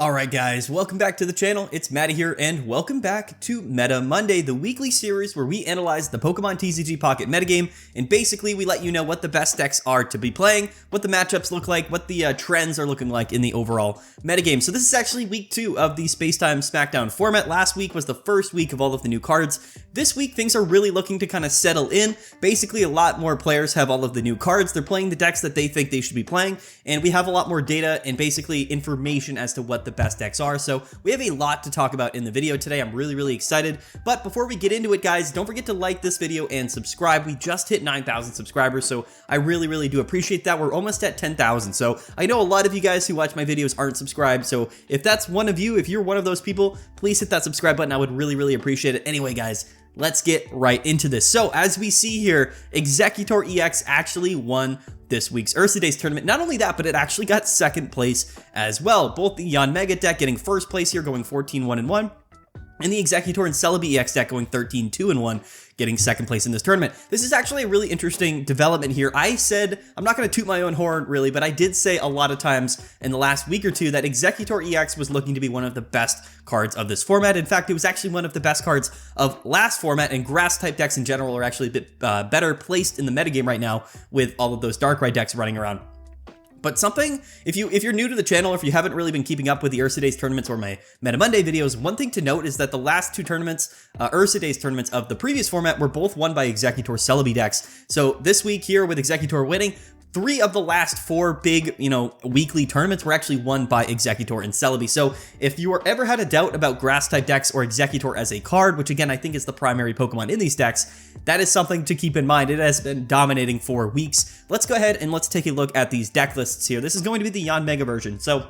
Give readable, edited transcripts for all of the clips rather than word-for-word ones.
Alright guys, welcome back to the channel, it's Matty here, and welcome back to Meta Monday, the weekly series where we analyze the Pokemon TCG Pocket metagame, and basically we let you know what the best decks are to be playing, what the matchups look like, what the trends are looking like in the overall metagame. So this is actually week 2 of the Spacetime Smackdown format. Last week was the first week of all of the new cards. This week things are really looking to kind of settle in. Basically a lot more players have all of the new cards, they're playing the decks that they think they should be playing, and we have a lot more data and basically information as to what the best decks are. So we have a lot to talk about in the video today. I'm really excited. But before we get into it, guys, don't forget to like this video and subscribe. We just hit 9,000 subscribers, so I really do appreciate that. We're almost at 10,000. So I know a lot of you guys who watch my videos aren't subscribed. So if that's one of you, if you're one of those people, please hit that subscribe button. I would really appreciate it. Anyway, guys, let's get right into this. So as we see here, Exeggutor EX actually won this week's Ursa Days tournament. Not only that, but it actually got second place as well. Both the Yanmega deck getting first place here, going 14-1-1, and the Exeggutor and Celebi EX deck going 13-2-1, getting second place in this tournament. This is actually a really interesting development here. I said, I'm not going to toot my own horn really, but I did say a lot of times in the last week or two that Exeggutor EX was looking to be one of the best cards of this format. In fact, it was actually one of the best cards of last format, and grass type decks in general are actually a bit better placed in the metagame right now with all of those Darkrai decks running around. But something, if you're new to the channel, or if you haven't really been keeping up with the Ursa Days tournaments or my Meta Monday videos, one thing to note is that the last two tournaments, Ursa Days tournaments of the previous format, were both won by Exeggutor Celebi decks. So this week here with Exeggutor winning, 3 of the last 4 big, weekly tournaments were actually won by Exeggutor and Celebi. So if you ever had a doubt about grass type decks or Exeggutor as a card, which again I think is the primary Pokemon in these decks, that is something to keep in mind. It has been dominating for weeks. Let's go ahead and let's take a look at these deck lists here. This is going to be the Yanmega version. So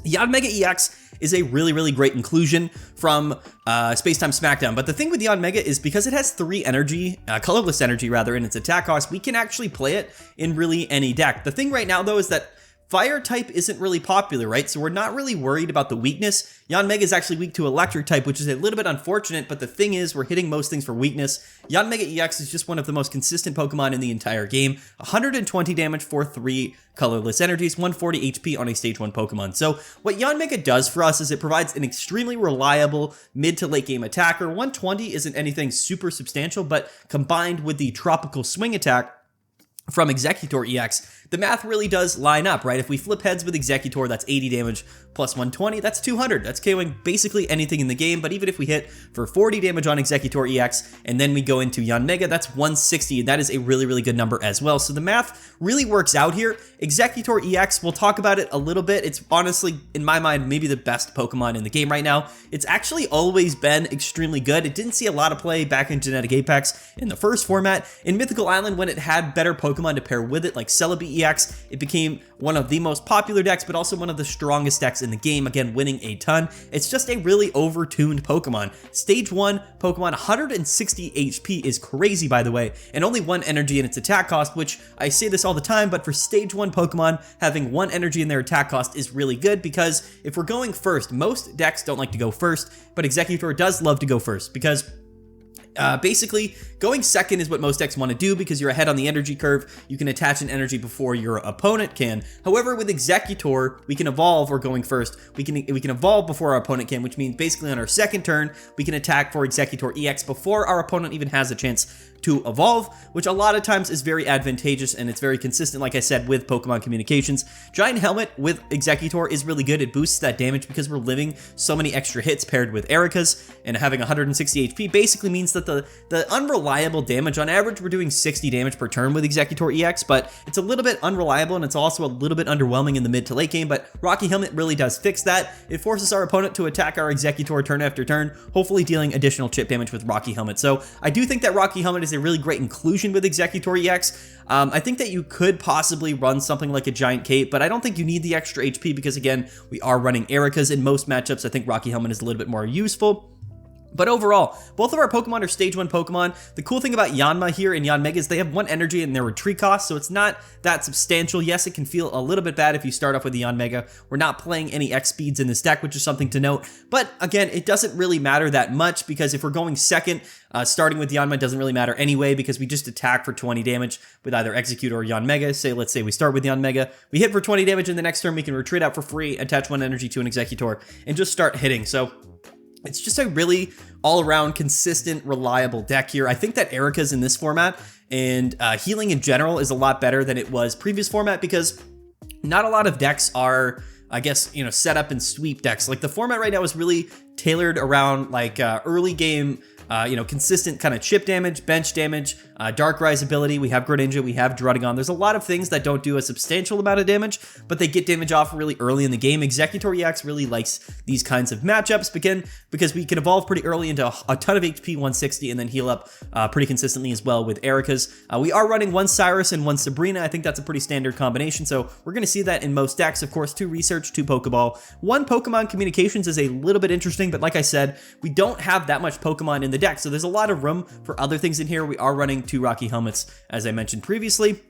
Yanmega EX is a really great inclusion from Spacetime Smackdown, but the thing with Yanmega is because it has 3 energy, colorless energy rather, in its attack cost, we can actually play it in really any deck. The thing right now though is that fire type isn't really popular, right? So we're not really worried about the weakness. Yanmega is actually weak to electric type, which is a little bit unfortunate, but the thing is we're hitting most things for weakness. Yanmega EX is just one of the most consistent Pokemon in the entire game. 120 damage for 3 colorless energies, 140 HP on a stage 1 Pokemon. So what Yanmega does for us is it provides an extremely reliable mid to late game attacker. 120 isn't anything super substantial, but combined with the tropical swing attack from Exeggutor EX, the math really does line up, right? If we flip heads with Exeggutor, that's 80 damage plus 120, that's 200. That's KOing basically anything in the game, but even if we hit for 40 damage on Exeggutor EX, and then we go into Yanmega, that's 160, and that is a really good number as well. So the math really works out here. Exeggutor EX, we'll talk about it a little bit. It's honestly, in my mind, maybe the best Pokemon in the game right now. It's actually always been extremely good. It didn't see a lot of play back in Genetic Apex in the first format. In Mythical Island, when it had better Pokemon to pair with it, like Celebi EX, it became one of the most popular decks, but also one of the strongest decks in the game, again, winning a ton. It's just a really over-tuned Pokemon. Stage 1 Pokemon, 160 HP is crazy, by the way, and only 1 energy in its attack cost, which I say this all the time, but for Stage 1 Pokemon, having 1 energy in their attack cost is really good, because if we're going first, most decks don't like to go first, but Exeggutor does love to go first, because basically, going second is what most decks want to do because you're ahead on the energy curve. You can attach an energy before your opponent can. However, with Exeggutor, we can evolve, or going first, we can evolve before our opponent can, which means basically on our second turn, we can attack for Exeggutor EX before our opponent even has a chance to evolve, which a lot of times is very advantageous, and it's very consistent, like I said, with Pokemon communications. Giant Helmet with Exeggutor is really good. It boosts that damage because we're living so many extra hits paired with Erika's, and having 160 HP basically means that the unreliable damage, on average, we're doing 60 damage per turn with Exeggutor EX, but it's a little bit unreliable, and it's also a little bit underwhelming in the mid to late game, but Rocky Helmet really does fix that. It forces our opponent to attack our Exeggutor turn after turn, hopefully dealing additional chip damage with Rocky Helmet. So I do think that Rocky Helmet is a really great inclusion with Exeggutor EX. I think that you could possibly run something like a Giant Cape, but I don't think you need the extra HP because, again, we are running Erika's in most matchups. I think Rocky Helmet is a little bit more useful. But overall, both of our Pokemon are Stage 1 Pokemon. The cool thing about Yanma here and Yanmega is they have 1 energy in their retreat cost, so it's not that substantial. Yes, it can feel a little bit bad if you start off with the Yanmega. We're not playing any X speeds in this deck, which is something to note. But again, it doesn't really matter that much because if we're going second, starting with Yanma doesn't really matter anyway because we just attack for 20 damage with either Exeggutor or Yanmega. Let's say we start with Yanmega, we hit for 20 damage, and the next turn we can retreat out for free, attach 1 energy to an Exeggutor, and just start hitting. So it's just a really all-around consistent, reliable deck here. I think that Erica's in this format and healing in general is a lot better than it was previous format because not a lot of decks are, I guess, set up in sweep decks. Like the format right now is really tailored around like early game, consistent kind of chip damage, bench damage, Darkrai's ability. We have Greninja, we have Druddigon. There's a lot of things that don't do a substantial amount of damage, but they get damage off really early in the game. Exeggutor EX really likes these kinds of matchups because we can evolve pretty early into a ton of HP 160 and then heal up pretty consistently as well with Erica's. We are running 1 Cyrus and 1 Sabrina. I think that's a pretty standard combination, so we're going to see that in most decks. Of course, 2 Research, 2 Pokeball. 1 Pokemon Communications is a little bit interesting, but like I said, we don't have that much Pokemon in the deck, so there's a lot of room for other things in here. We are running 2 Rocky Helmets, as I mentioned previously.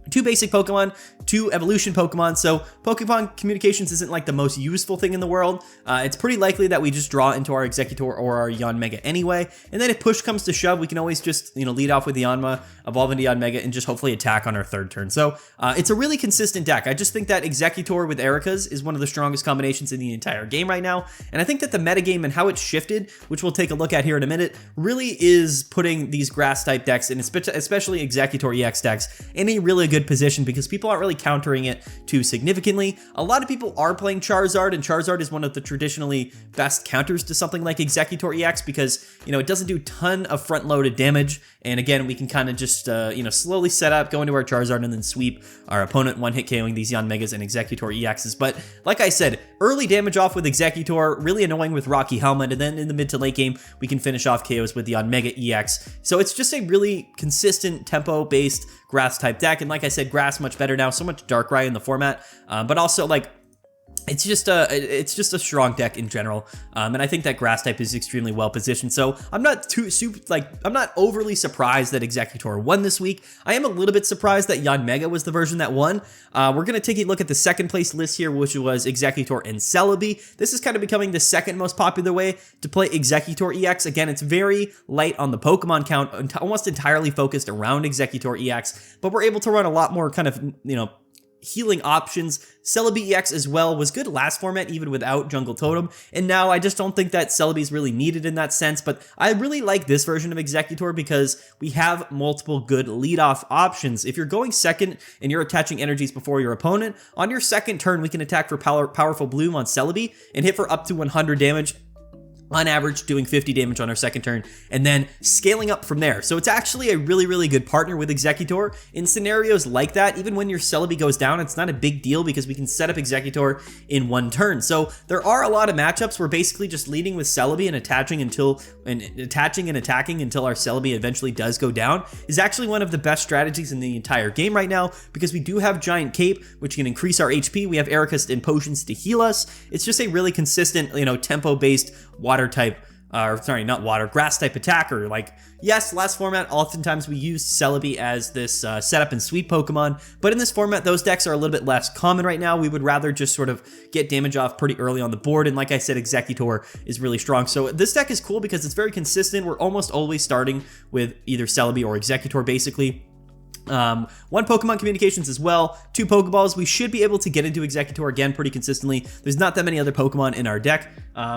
2 basic Pokemon, 2 evolution Pokemon, so Pokemon Communications isn't like the most useful thing in the world. It's pretty likely that we just draw into our Exeggutor or our Yanmega anyway, and then if push comes to shove, we can always just, lead off with Yanma, evolve into Yanmega, and just hopefully attack on our 3rd turn. So it's a really consistent deck. I just think that Exeggutor with Erica's is one of the strongest combinations in the entire game right now, and I think that the metagame and how it's shifted, which we'll take a look at here in a minute, really is putting these grass-type decks, and especially Exeggutor EX decks, in a really good position because people aren't really countering it too significantly. A lot of people are playing Charizard, and Charizard is one of the traditionally best counters to something like Exeggutor EX because, it doesn't do a ton of front-loaded damage, and again, we can kind of just, slowly set up, go into our Charizard, and then sweep our opponent, one-hit KOing these Yanmegas and Exeggutor EXs. But like I said, early damage off with Exeggutor, really annoying with Rocky Helmet, and then in the mid to late game, we can finish off KOs with the Yanmega EX. So it's just a really consistent tempo-based grass-type deck, and like I said, grass much better now, so much Darkrai in the format, but also like it's just a strong deck in general, and I think that grass type is extremely well positioned. So I'm not I'm not overly surprised that Exeggutor won this week. I am a little bit surprised that Yanmega was the version that won. We're gonna take a look at the 2nd place list here, which was Exeggutor and Celebi. This is kind of becoming the 2nd most popular way to play Exeggutor EX. Again, it's very light on the Pokemon count, almost entirely focused around Exeggutor EX, but we're able to run a lot more kind of healing options. Celebi EX as well was good last format even without Jungle Totem, and now I just don't think that Celebi is really needed in that sense, but I really like this version of Exeggutor because we have multiple good leadoff options. If you're going second and you're attaching energies before your opponent, on your 2nd turn we can attack for Powerful Bloom on Celebi and hit for up to 100 damage, on average doing 50 damage on our 2nd turn, and then scaling up from there. So it's actually a really, really good partner with Exeggutor. In scenarios like that, even when your Celebi goes down, it's not a big deal because we can set up Exeggutor in 1 turn. So there are a lot of matchups where basically just leading with Celebi and attaching and attacking until our Celebi eventually does go down is actually one of the best strategies in the entire game right now because we do have Giant Cape, which can increase our HP. We have Erica's and Potions to heal us. It's just a really consistent, tempo-based water type, grass type attacker. Like, yes, last format, oftentimes we used Celebi as this setup and sweep Pokemon, but in this format, those decks are a little bit less common right now. We would rather just sort of get damage off pretty early on the board, and like I said, Exeggutor is really strong. So this deck is cool because it's very consistent. We're almost always starting with either Celebi or Exeggutor, basically. 1 Pokemon Communications as well, 2 Pokeballs. We should be able to get into Exeggutor again pretty consistently. There's not that many other Pokemon in our deck,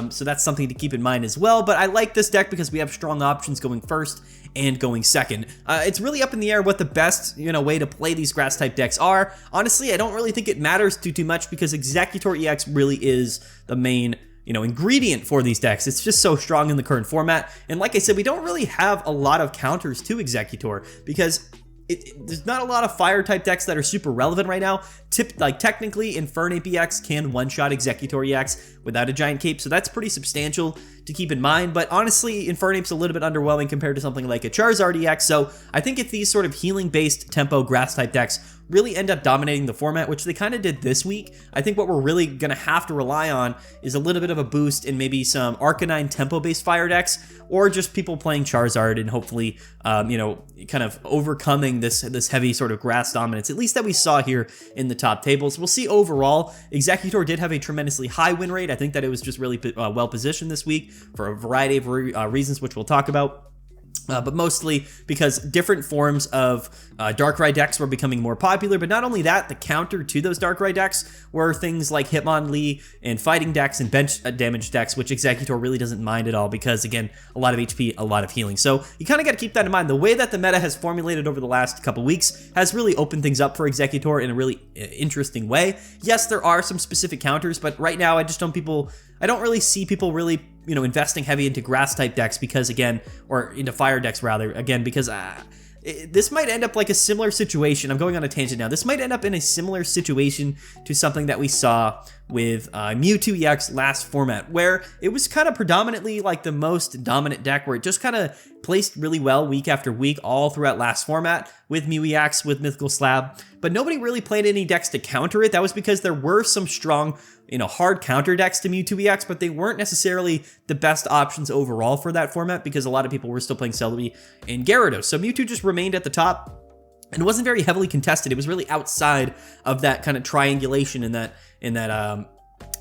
so that's something to keep in mind as well. But I like this deck because we have strong options going first and going second. It's really up in the air what the best, way to play these grass type decks are. Honestly, I don't really think it matters too much because Exeggutor EX really is the main ingredient for these decks. It's just so strong in the current format. And like I said, we don't really have a lot of counters to Exeggutor because there's not a lot of fire type decks that are super relevant right now. Technically, Infernape EX can one-shot Exeggutor EX without a Giant Cape, so that's pretty substantial to keep in mind. But honestly, Infernape's a little bit underwhelming compared to something like a Charizard EX, so I think if these sort of healing-based tempo grass type decks really end up dominating the format, which they kind of did this week. I think what we're really going to have to rely on is a little bit of a boost in maybe some Arcanine tempo-based fire decks, or just people playing Charizard and hopefully, you know, kind of overcoming this heavy sort of grass dominance, at least that we saw here in the top tables. We'll see overall. Exeggutor did have a tremendously high win rate. I think that it was just really well positioned this week for a variety of reasons, which we'll talk about. But mostly because different forms of Darkrai decks were becoming more popular. But not only that, the counter to those Darkrai decks were things like Hitmonlee and fighting decks and bench damage decks, which Exeggutor really doesn't mind at all because, again, a lot of HP, a lot of healing. So you kind of got to keep that in mind. The way that the meta has formulated over the last couple weeks has really opened things up for Exeggutor in a really interesting way. Yes, there are some specific counters, but right now I don't really see people really, you know, investing heavy into grass type decks because, again, or into fire decks rather, again, because this might end up like a similar situation. I'm going on a tangent now. This might end up in a similar situation to something that we saw with Mewtwo EX last format, where it was kind of predominantly like the most dominant deck, where it just kind of placed really well week after week all throughout last format with Mew EX, with Mythical Slab, but nobody really played any decks to counter it. That was because there were some strong, you know, hard counter decks to Mewtwo EX, but they weren't necessarily the best options overall for that format because a lot of people were still playing Celebi and Gyarados. So Mewtwo just remained at the top and wasn't very heavily contested. It was really outside of that kind of triangulation in that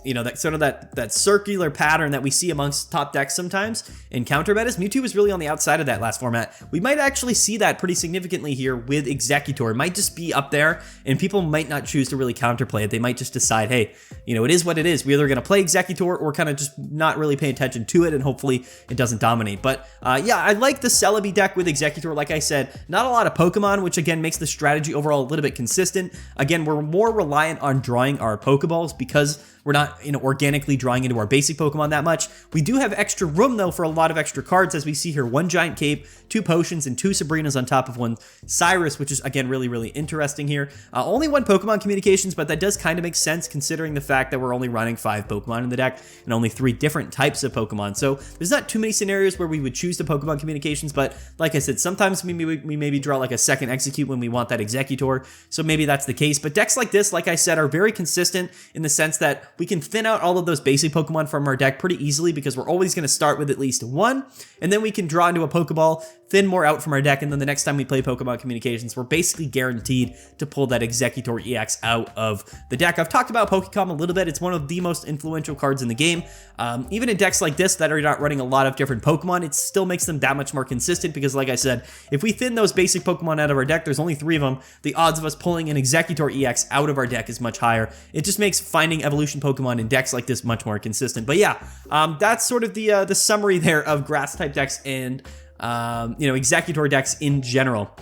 you know, that sort of that circular pattern that we see amongst top decks sometimes in counter metas. Mewtwo was really on the outside of that last format. We might actually see that pretty significantly here with Exeggutor. It might just be up there, and people might not choose to really counterplay it. They might just decide, hey, you know, it is what it is. We're either going to play Exeggutor or kind of just not really pay attention to it, and hopefully it doesn't dominate. But yeah, I like the Celebi deck with Exeggutor. Like I said, not a lot of Pokemon, which again makes the strategy overall a little bit consistent. Again, we're more reliant on drawing our Pokeballs because we're not, you know, organically drawing into our basic Pokemon that much. We do have extra room, though, for a lot of extra cards, as we see here. 1 Giant Cape, 2 Potions, and 2 Sabrinas on top of 1 Cyrus, which is, again, really, really interesting here. Only 1 Pokemon Communications, but that does kind of make sense considering the fact that we're only running 5 Pokemon in the deck and only 3 different types of Pokemon. So there's not too many scenarios where we would choose the Pokemon Communications, but like I said, sometimes we maybe draw like a second Execute when we want that Exeggutor, so maybe that's the case. But decks like this, like I said, are very consistent in the sense that we can thin out all of those basic Pokemon from our deck pretty easily because we're always going to start with at least 1, and then we can draw into a Pokeball, thin more out from our deck, and then the next time we play Pokemon Communications, we're basically guaranteed to pull that Exeggutor EX out of the deck. I've talked about Pokecom a little bit. It's one of the most influential cards in the game. Even in decks like this that are not running a lot of different Pokemon, it still makes them that much more consistent because, like I said, if we thin those basic Pokemon out of our deck, there's only 3 of them, the odds of us pulling an Exeggutor EX out of our deck is much higher. It just makes finding evolution Pokemon in decks like this much more consistent. But yeah, that's sort of the summary there of grass type decks and you know, Exeggutor decks in general.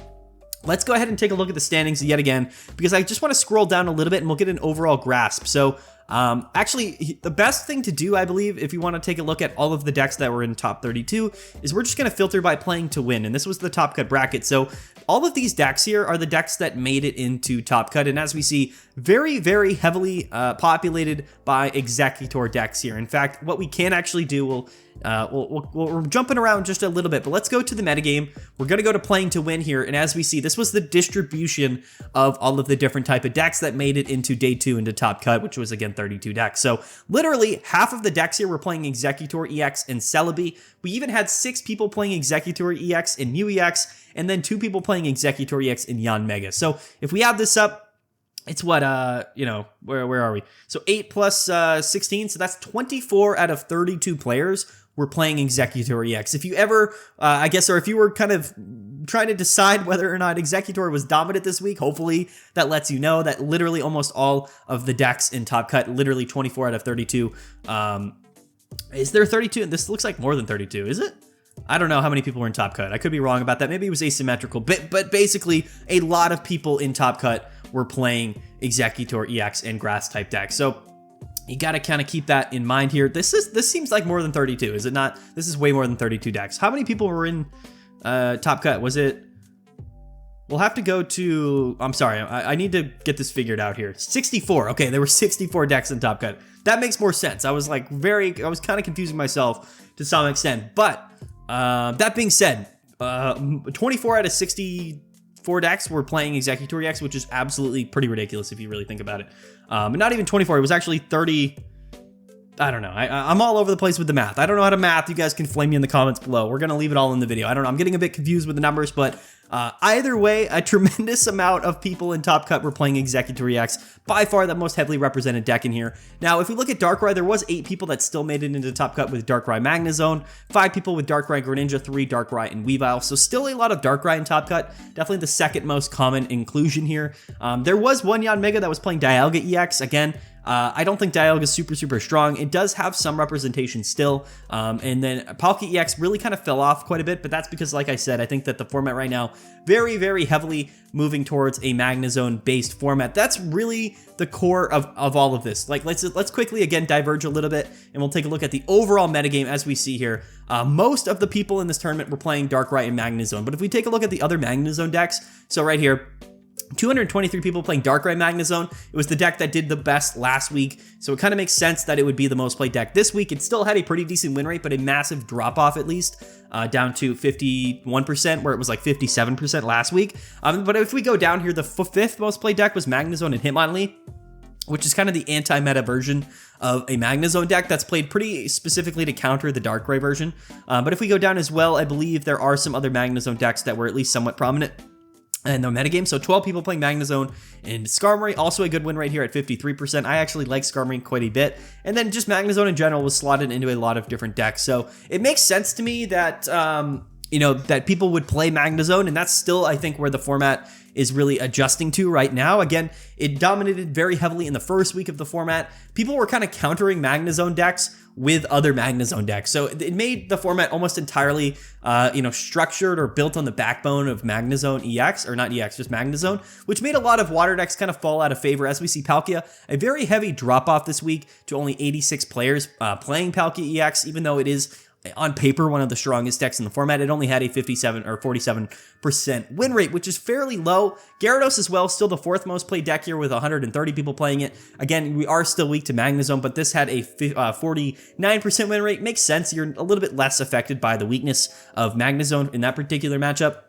Let's go ahead and take a look at the standings yet again, because I just want to scroll down a little bit and we'll get an overall grasp. So actually, the best thing to do, I believe, if you want to take a look at all of the decks that were in top 32, is we're just going to filter by playing to win. And this was the top cut bracket. So all of these decks here are the decks that made it into top cut. And as we see, very, very heavily populated by Exeggutor decks here. In fact, what we can actually do, we're jumping around just a little bit, but let's go to the metagame. We're going to go to playing to win here. And as we see, this was the distribution of all of the different type of decks that made it into day 2 into top cut, which was, again, 32 decks. So literally half of the decks here were playing Exeggutor EX and Celebi. We even had 6 people playing Exeggutor EX and Mew EX, and then 2 people playing Exeggutor EX and Yanmega. So if we add this up, it's what, you know, where are we? So 8 plus 16, so that's 24 out of 32 players were playing Exeggutor EX. If you ever, I guess, or if you were kind of trying to decide whether or not Exeggutor was dominant this week, hopefully that lets you know that literally almost all of the decks in top cut, literally 24 out of 32. Is there 32? This looks like more than 32, is it? I don't know how many people were in top cut. I could be wrong about that. Maybe it was asymmetrical, but basically a lot of people in top cut were playing Exeggutor EX and grass type decks. So you got to kind of keep that in mind here. This seems like more than 32, is it not? This is way more than 32 decks. How many people were in top cut? Was it? We'll have to go to, I'm sorry, I need to get this figured out here. 64. Okay, there were 64 decks in top cut. That makes more sense. I was like I was kind of confusing myself to some extent. But that being said, 24 out of 64 24 decks were playing Exeggutor EX, which is absolutely pretty ridiculous if you really think about it. But not even 24, it was actually 30. I don't know. I'm all over the place with the math. I don't know how to math. You guys can flame me in the comments below. We're going to leave it all in the video. I don't know. I'm getting a bit confused with the numbers, but either way, a tremendous amount of people in Top Cut were playing Exeggutor EX. By far the most heavily represented deck in here. Now, if we look at Darkrai, there was 8 people that still made it into Top Cut with Darkrai Magnezone, 5 people with Darkrai Greninja, 3 Darkrai and Weavile. So still a lot of Darkrai in Top Cut. Definitely the second most common inclusion here. There was one Yanmega that was playing Dialga EX. Again, I don't think Dialga is super strong. It does have some representation still. And then Palkia EX really kind of fell off quite a bit, but that's because, like I said, I think that the format right now, very heavily moving towards a Magnezone based format. That's really the core of all of this. Like, let's quickly again diverge a little bit, and we'll take a look at the overall metagame as we see here. Most of the people in this tournament were playing Darkrai and Magnezone, but if we take a look at the other Magnezone decks, so right here, 223 people playing Darkrai Magnezone. It was the deck that did the best last week, so it kind of makes sense that it would be the most played deck this week. It still had a pretty decent win rate, but a massive drop-off at least, down to 51%, where it was like 57% last week. But if we go down here, the 5th most played deck was Magnezone and Hitmonlee, which is kind of the anti-meta version of a Magnezone deck that's played pretty specifically to counter the Darkrai version. But if we go down as well, I believe there are some other Magnezone decks that were at least somewhat prominent in the metagame. So 12 people playing Magnezone, and Skarmory, also a good win right here at 53%. I actually like Skarmory quite a bit. And then just Magnezone in general was slotted into a lot of different decks. So it makes sense to me that, you know, that people would play Magnezone, and that's still, I think, where the format is really adjusting to right now. Again, it dominated very heavily in the first week of the format. People were kind of countering Magnezone decks with other Magnezone decks. So it made the format almost entirely, you know, structured or built on the backbone of Magnezone EX, or not EX, just Magnezone, which made a lot of water decks kind of fall out of favor. As we see Palkia, a very heavy drop off this week to only 86 players playing Palkia EX, even though it is on paper one of the strongest decks in the format. It only had a 57 or 47% win rate, which is fairly low. Gyarados as well, still the 4th most played deck here with 130 people playing it. Again, we are still weak to Magnezone, but this had a 49% win rate. Makes sense. You're a little bit less affected by the weakness of Magnezone in that particular matchup.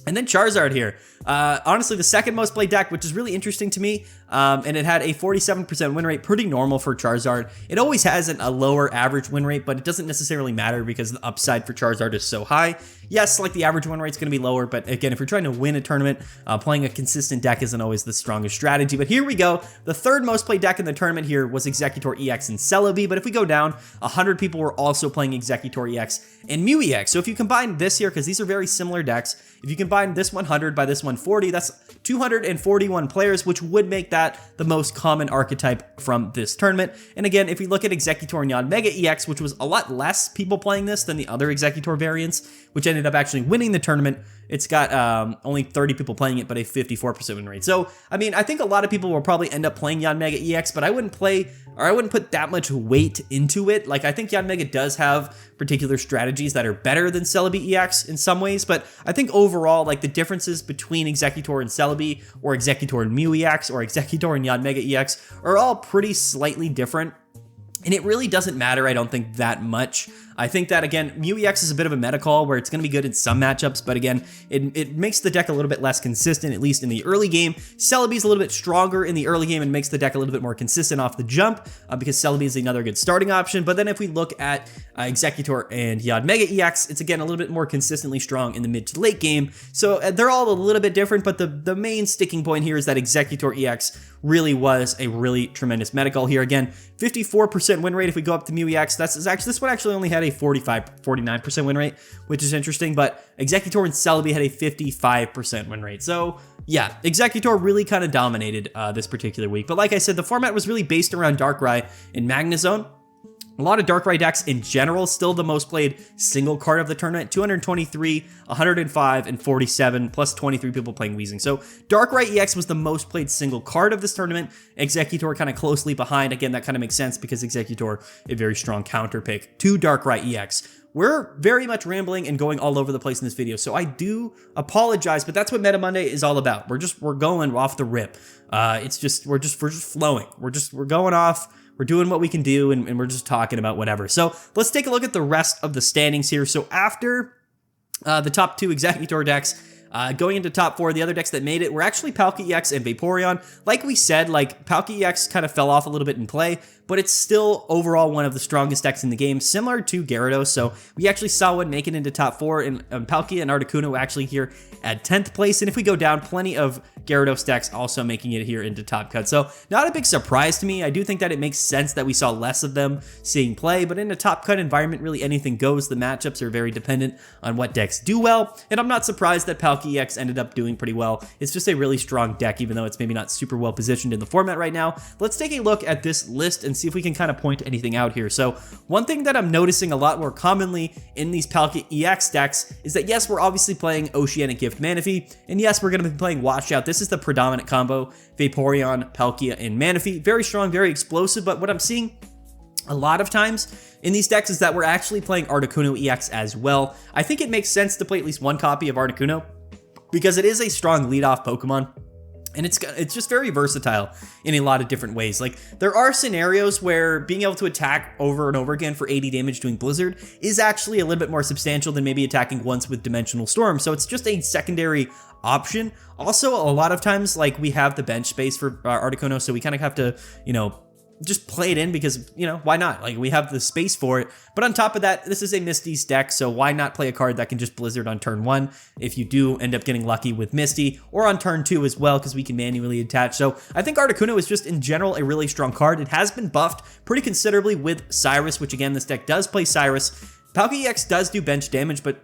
And then Charizard here. Honestly, the 2nd most played deck, which is really interesting to me. And it had a 47% win rate, pretty normal for Charizard. It always has a lower average win rate, but it doesn't necessarily matter because the upside for Charizard is so high. Yes, like the average win rate's going to be lower, but again, if you're trying to win a tournament, playing a consistent deck isn't always the strongest strategy. But here we go. The 3rd most played deck in the tournament here was Exeggutor EX and Celebi. But if we go down, 100 people were also playing Exeggutor EX and Mew EX. So if you combine this here, because these are very similar decks, if you combine this 100 by this 140, that's 241 players, which would make that the most common archetype from this tournament. And again, if we look at Exeggutor and Yanmega EX, which was a lot less people playing this than the other Exeggutor variants, which ended up actually winning the tournament, it's got only 30 people playing it, but a 54% win rate. So, I mean, I think a lot of people will probably end up playing Yanmega EX, but I wouldn't put that much weight into it. Like, I think Yanmega does have particular strategies that are better than Celebi EX in some ways, but I think overall, like, the differences between Exeggutor and Celebi, or Exeggutor and Mew EX, or Exeggutor and Yanmega EX are all pretty slightly different. And it really doesn't matter, I don't think, that much. I think that, again, Mew EX is a bit of a meta call where it's going to be good in some matchups, but again, it makes the deck a little bit less consistent, at least in the early game. Celebi's a little bit stronger in the early game and makes the deck a little bit more consistent off the jump, because Celebi is another good starting option. But then if we look at Exeggutor and Yanmega EX, it's again a little bit more consistently strong in the mid to late game. So they're all a little bit different, but the main sticking point here is that Exeggutor EX really was a really tremendous meta call here. Again, 54% win rate if we go up to Mew EX. This one actually only had a 49% win rate, which is interesting, but Exeggutor and Celebi had a 55% win rate. So yeah, Exeggutor really kind of dominated this particular week. But like I said, the format was really based around Darkrai and Magnezone. A lot of Darkrai decks in general, still the most played single card of the tournament, 223, 105, and 47, plus 23 people playing Weezing. So Darkrai EX was the most played single card of this tournament. Exeggutor kind of closely behind. Again, that kind of makes sense because Exeggutor, a very strong counter pick to Darkrai EX. We're very much rambling and going all over the place in this video, so I do apologize, but that's what Meta Monday is all about. We're going off the rip. It's just we're just flowing. We're going off. We're doing what we can do, and we're just talking about whatever. So let's take a look at the rest of the standings here. So after the top 2 Exeggutor decks, Going into top 4, the other decks that made it were actually Palkia EX and Vaporeon. Like we said, like Palkia EX kind of fell off a little bit in play, but it's still overall one of the strongest decks in the game, similar to Gyarados. So we actually saw one make it into top 4, and Palkia and Articuno actually here at 10th place. And if we go down, plenty of Gyarados decks also making it here into top cut. So not a big surprise to me. I do think that it makes sense that we saw less of them seeing play, but in a top cut environment, really anything goes. The matchups are very dependent on what decks do well, and I'm not surprised that Palkia EX ended up doing pretty well. It's just a really strong deck, even though it's maybe not super well positioned in the format right now. Let's take a look at this list and see if we can kind of point anything out here. So one thing that I'm noticing a lot more commonly in these Palkia EX decks is that yes, we're obviously playing Oceanic Gift Manaphy, and yes, we're going to be playing Washout. This is the predominant combo, Vaporeon, Palkia, and Manaphy. Very strong, very explosive, but what I'm seeing a lot of times in these decks is that we're actually playing Articuno EX as well. I think it makes sense to play at least one copy of Articuno because it is a strong leadoff Pokemon. And it's just very versatile in a lot of different ways. Like, there are scenarios where being able to attack over and over again for 80 damage doing Blizzard is actually a little bit more substantial than maybe attacking once with Dimensional Storm. So it's just a secondary option. Also, a lot of times, like, we have the bench space for Articuno, so we kind of have to, you know, just play it in because, you know, why not? Like, we have the space for it. But on top of that, this is a Misty's deck, so why not play a card that can just Blizzard on turn 1 if you do end up getting lucky with Misty, or on turn 2 as well, because we can manually attach. So I think Articuno is just in general a really strong card. It has been buffed pretty considerably with Cyrus, which again, this deck does play Cyrus. Palkia EX does do bench damage, but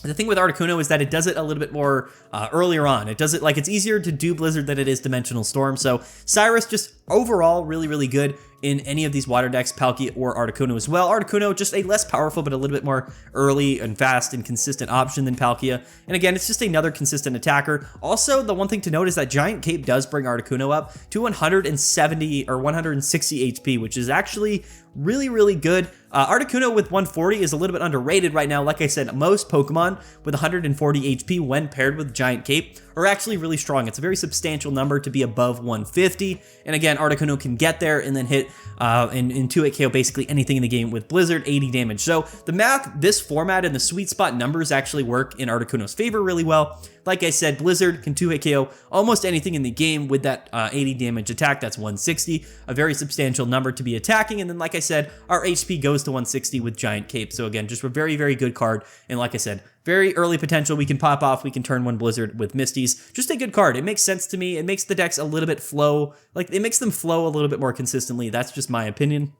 the thing with Articuno is that it does it a little bit more earlier on. It does it like it's easier to do Blizzard than it is Dimensional Storm. So Cyrus just overall really, really good in any of these water decks, Palkia or Articuno as well. Articuno just a less powerful but a little bit more early and fast and consistent option than Palkia. And again, it's just another consistent attacker. Also, the one thing to note is that Giant Cape does bring Articuno up to 170 or 160 HP, which is actually really, really good. Articuno with 140 is a little bit underrated right now. Like I said, most Pokemon with 140 HP when paired with Giant Cape are actually really strong. It's a very substantial number to be above 150. And again, Articuno can get there and then hit in 2-hit KO basically anything in the game with Blizzard, 80 damage. So the math, this format and the sweet spot numbers actually work in Articuno's favor really well. Like I said, Blizzard can 2-hit KO almost anything in the game with that 80 damage attack. That's 160, a very substantial number to be attacking. And then, like I said, our HP goes to 160 with Giant Cape. So again, just a very, very good card. And like I said, very early potential. We can pop off. We can turn 1 Blizzard with Misty's. Just a good card. It makes sense to me. It makes the decks a little bit flow. Like, it makes them flow a little bit more consistently. That's just my opinion.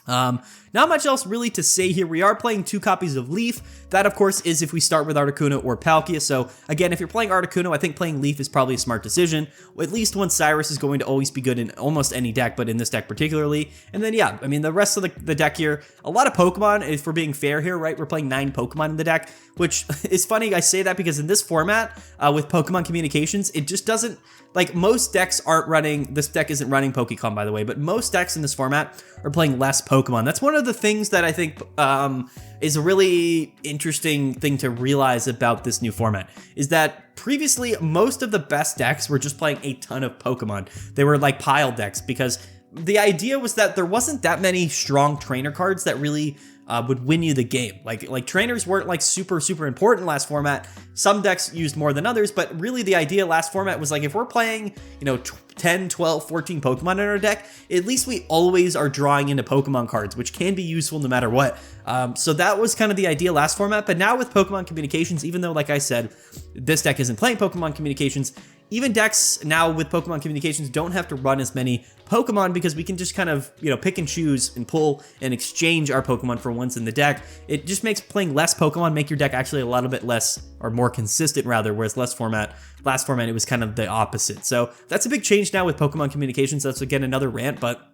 Not much else really to say here. We are playing 2 copies of Leaf. That, of course, is if we start with Articuno or Palkia. So, again, if you're playing Articuno, I think playing Leaf is probably a smart decision. At least one Cyrus is going to always be good in almost any deck, but in this deck particularly. And then, yeah, I mean, the rest of the deck here, a lot of Pokemon, if we're being fair here, right? We're playing 9 Pokemon in the deck, which is funny. I say that because in this format, with Pokemon Communications, it just doesn't, like, most decks aren't running, this deck isn't running Pokecon, by the way, but most decks in this format are playing less Pokemon. That's one of the things that I think is a really interesting thing to realize about this new format, is that previously most of the best decks were just playing a ton of Pokemon. They were like pile decks because the idea was that there wasn't that many strong trainer cards that really would win you the game. Like trainers weren't like super important last format. Some decks used more than others, but really the idea last format was like, if we're playing, you know, 10, 12, 14 Pokemon in our deck, at least we always are drawing into Pokemon cards, which can be useful no matter what. So that was kind of the idea last format, but now with Pokemon Communications, even though, like I said, this deck isn't playing Pokemon Communications, even decks now with Pokemon Communications don't have to run as many Pokemon because we can just kind of, you know, pick and choose and pull and exchange our Pokemon for once in the deck. It just makes playing less Pokemon make your deck actually a little bit less, or more consistent rather, whereas last format it was kind of the opposite. So that's a big change now with Pokemon Communications. That's again another rant, but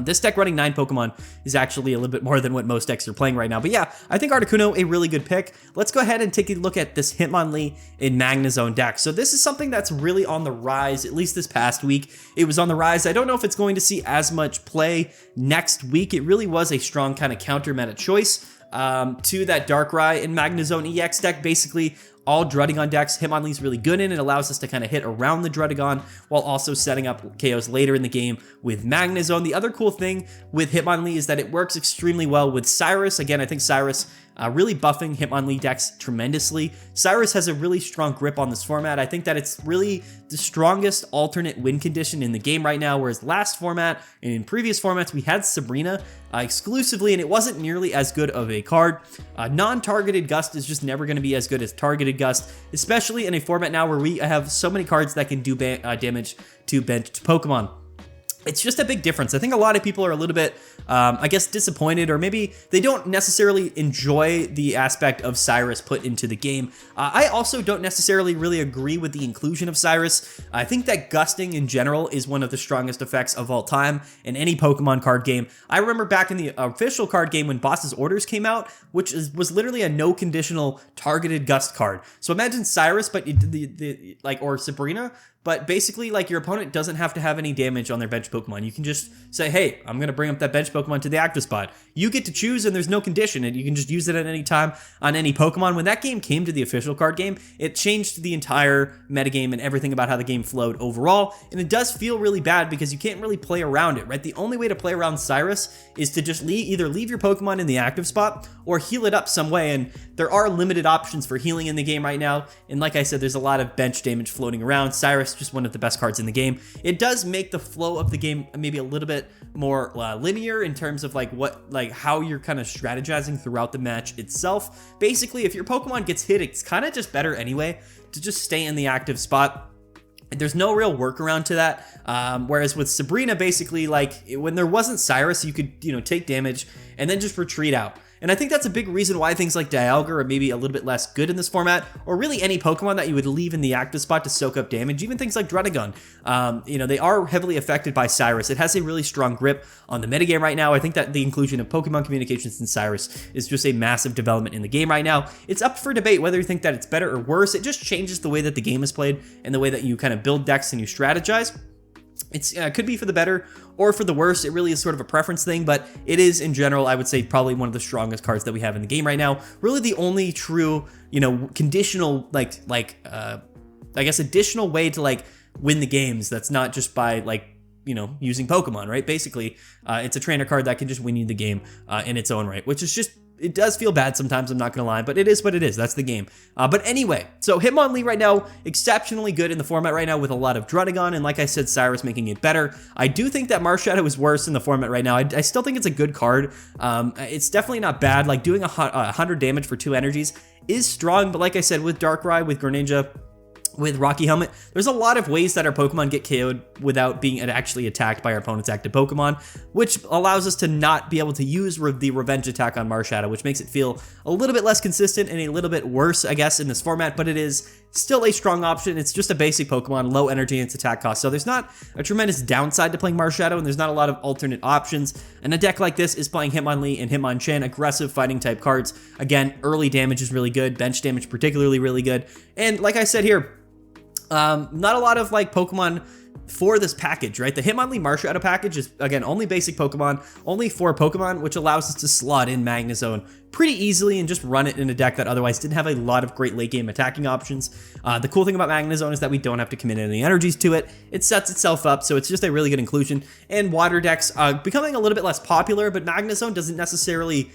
this deck running 9 Pokemon is actually a little bit more than what most decks are playing right now. But yeah, I think Articuno, a really good pick. Let's go ahead and take a look at this Hitmonlee in Magnezone deck. So this is something that's really on the rise, at least this past week. It was on the rise. I don't know if it's going to see as much play next week. It really was a strong kind of counter meta choice to that Darkrai and Magnezone EX deck. Basically, all Druddigon decks, Hitmonlee's really good in. It allows us to kind of hit around the Druddigon while also setting up KOs later in the game with Magnezone. The other cool thing with Hitmonlee is that it works extremely well with Cyrus. Again, I think Cyrus really buffing Hitmonlee decks tremendously. Cyrus has a really strong grip on this format. I think that it's really the strongest alternate win condition in the game right now, whereas last format and in previous formats, we had Sabrina exclusively, and it wasn't nearly as good of a card. Non-targeted Gust is just never going to be as good as targeted Gust, especially in a format now where we have so many cards that can do damage to benched Pokemon. It's just a big difference. I think a lot of people are a little bit, I guess, disappointed, or maybe they don't necessarily enjoy the aspect of Cyrus put into the game. I also don't necessarily really agree with the inclusion of Cyrus. I think that gusting in general is one of the strongest effects of all time in any Pokemon card game. I remember back in the official card game when Boss's Orders came out, which was literally a no conditional targeted gust card. So imagine Cyrus, but or Sabrina. But basically, like, your opponent doesn't have to have any damage on their bench Pokemon. You can just say, hey, I'm going to bring up that bench Pokemon to the active spot. You get to choose, and there's no condition, and you can just use it at any time on any Pokemon. When that game came to the official card game, it changed the entire metagame and everything about how the game flowed overall, and it does feel really bad because you can't really play around it, right? The only way to play around Cyrus is to just either leave your Pokemon in the active spot or heal it up some way, and there are limited options for healing in the game right now, and like I said, there's a lot of bench damage floating around. Cyrus, just one of the best cards in the game. It does make the flow of the game maybe a little bit more linear in terms of how you're kind of strategizing throughout the match itself. Basically, if your Pokemon gets hit, it's kind of just better anyway to just stay in the active spot. There's no real workaround to that. Whereas with Sabrina, basically, like, when there wasn't Cyrus, you could, take damage and then just retreat out. And I think that's a big reason why things like Dialga are maybe a little bit less good in this format, or really any Pokemon that you would leave in the active spot to soak up damage, even things like Druddigon. They are heavily affected by Cyrus. It has a really strong grip on the metagame right now. I think that the inclusion of Pokemon communications in Cyrus is just a massive development in the game right now. It's up for debate whether you think that it's better or worse. It just changes the way that the game is played and the way that you kind of build decks and you strategize. It's could be for the better or for the worse. It really is sort of a preference thing, but it is, in general, I would say probably one of the strongest cards that we have in the game right now. Really the only true, conditional, I guess additional way to win the games that's not just by using Pokemon, right? Basically, it's a trainer card that can just win you the game in its own right, which is just, it does feel bad sometimes, I'm not going to lie, but it is what it is. That's the game. But anyway, so Hitmonlee right now, exceptionally good in the format right now with a lot of Druddigon, and like I said, Cyrus making it better. I do think that Marshadow is worse in the format right now. I still think it's a good card. It's definitely not bad. Like, doing 100 damage for 2 energies is strong, but like I said, with Darkrai, with Greninja, with Rocky Helmet, there's a lot of ways that our Pokemon get KO'd without being actually attacked by our opponent's active Pokemon, which allows us to not be able to use the revenge attack on Marshadow, which makes it feel a little bit less consistent and a little bit worse, I guess, in this format, but it is still a strong option. It's just a basic Pokemon, low energy and its attack cost, so there's not a tremendous downside to playing Marshadow, and there's not a lot of alternate options, and a deck like this is playing Hitmonlee and Hitmonchan, aggressive fighting type cards. Again, early damage is really good, bench damage particularly really good, and like I said here, not a lot of Pokemon for this package, right? The Hitmonlee Marshadow package is, again, only basic Pokemon, only 4 Pokemon, which allows us to slot in Magnezone pretty easily and just run it in a deck that otherwise didn't have a lot of great late game attacking options. The cool thing about Magnezone is that we don't have to commit any energies to it. It sets itself up, so it's just a really good inclusion. And water decks becoming a little bit less popular, but Magnezone doesn't necessarily...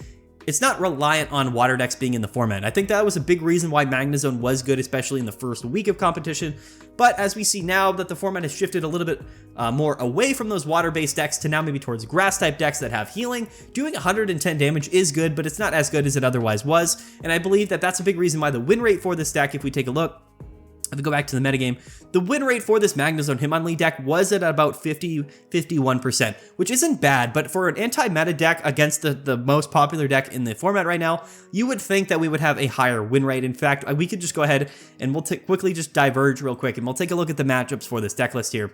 It's not reliant on water decks being in the format. I think that was a big reason why Magnezone was good, especially in the first week of competition. But as we see now that the format has shifted a little bit more away from those water-based decks to now maybe towards grass-type decks that have healing, doing 110 damage is good, but it's not as good as it otherwise was. And I believe that that's a big reason why the win rate for this deck, if we take a look, if we go back to the metagame, the win rate for this Magnezone Hitmonlee deck was at about 51%, which isn't bad, but for an anti-meta deck against the most popular deck in the format right now, you would think that we would have a higher win rate. In fact, we could just go ahead and we'll quickly just diverge real quick, and we'll take a look at the matchups for this deck list here.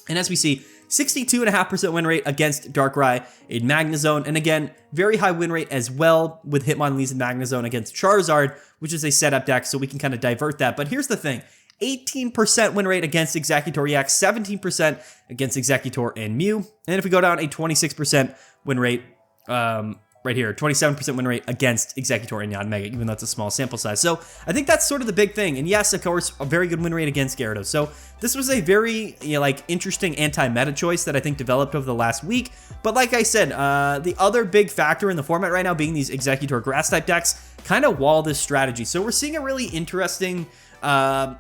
And as we see, 62.5% win rate against Darkrai in Magnezone, and again, very high win rate as well with Hitmonlee's and Magnezone against Charizard, which is a setup deck, so we can kind of divert that. But here's the thing, 18% win rate against Exeggutor EX, 17% against Exeggutor and Mew, and if we go down, a 26% win rate right here, 27% win rate against Exeggutor and Yanmega, even though it's a small sample size. So I think that's sort of the big thing. And yes, of course, a very good win rate against Gyarados. So this was a very, like, interesting anti-meta choice that I think developed over the last week. But like I said, the other big factor in the format right now being these Exeggutor grass type decks kind of wall this strategy. So we're seeing a really interesting, kind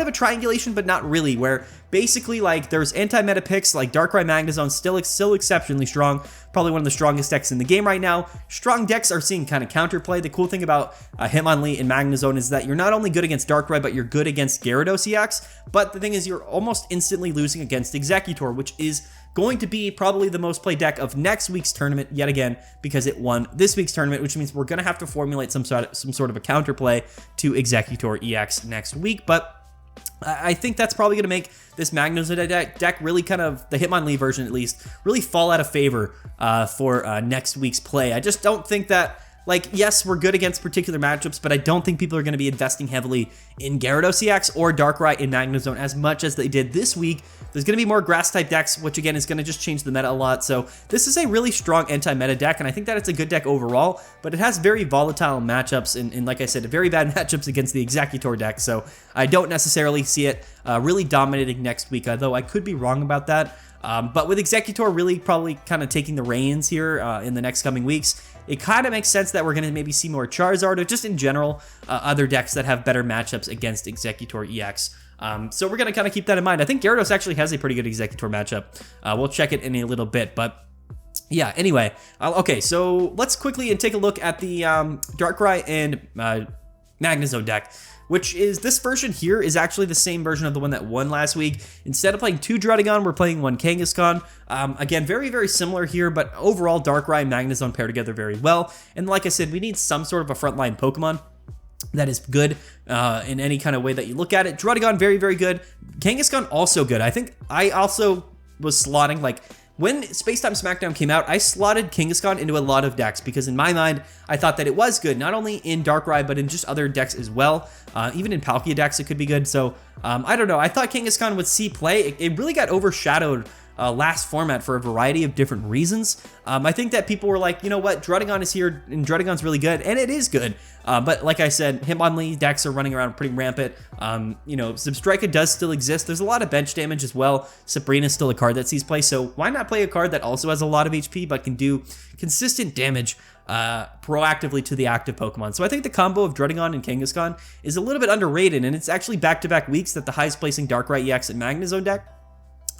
of a triangulation, but not really, where basically, like, there's anti-meta picks like Darkrai and Magnezone, still exceptionally strong, probably one of the strongest decks in the game right now. Strong decks are seeing kind of counterplay. The cool thing about Hitmonlee and Magnezone is that you're not only good against Darkrai, but you're good against Gyarados EX, but the thing is you're almost instantly losing against Exeggutor, which is going to be probably the most played deck of next week's tournament yet again, because it won this week's tournament, which means we're going to have to formulate some sort of a counterplay to Exeggutor EX next week. But I think that's probably going to make this Magnezone deck really kind of, the Hitmonlee version at least, really fall out of favor for next week's play. I just don't think that, like, yes, we're good against particular matchups, but I don't think people are going to be investing heavily in Gyarados EX or Darkrai and Magnezone as much as they did this week. There's going to be more grass-type decks, which, again, is going to just change the meta a lot. So this is a really strong anti-meta deck, and I think that it's a good deck overall, but it has very volatile matchups, and like I said, very bad matchups against the Exeggutor deck. So I don't necessarily see it really dominating next week, although I could be wrong about that. But with Exeggutor really probably kind of taking the reins here in the next coming weeks, it kind of makes sense that we're going to maybe see more Charizard, or just in general, other decks that have better matchups against Exeggutor EX. So we're going to kind of keep that in mind. I think Gyarados actually has a pretty good Exeggutor matchup. We'll check it in a little bit, but yeah, anyway. Okay, so let's quickly take a look at the Darkrai and Magnezone deck, which is, this version here is actually the same version of the one that won last week. Instead of playing 2 Druddigon, we're playing 1 Kangaskhan. Again, very, very similar here, but overall, Darkrai and Magnezone pair together very well. And like I said, we need some sort of a frontline Pokemon that is good in any kind of way that you look at it. Druddigon, very, very good. Kangaskhan, also good. I think I also was slotting, like, when Space Time Smackdown came out, I slotted Kangaskhan into a lot of decks because in my mind, I thought that it was good, not only in Darkrai, but in just other decks as well. Even in Palkia decks, it could be good. So, I don't know. I thought Kangaskhan would see play. It really got overshadowed last format for a variety of different reasons. I think that people were like, you know what, Druddigon is here, and Druddigon's really good, and it is good. But like I said, Hitmonlee decks are running around pretty rampant. Zebstrika does still exist. There's a lot of bench damage as well. Sabrina's still a card that sees play, so why not play a card that also has a lot of HP but can do consistent damage proactively to the active Pokemon? So I think the combo of Druddigon and Kangaskhan is a little bit underrated, and it's actually back-to-back weeks that the highest placing Darkrai EX and Magnezone deck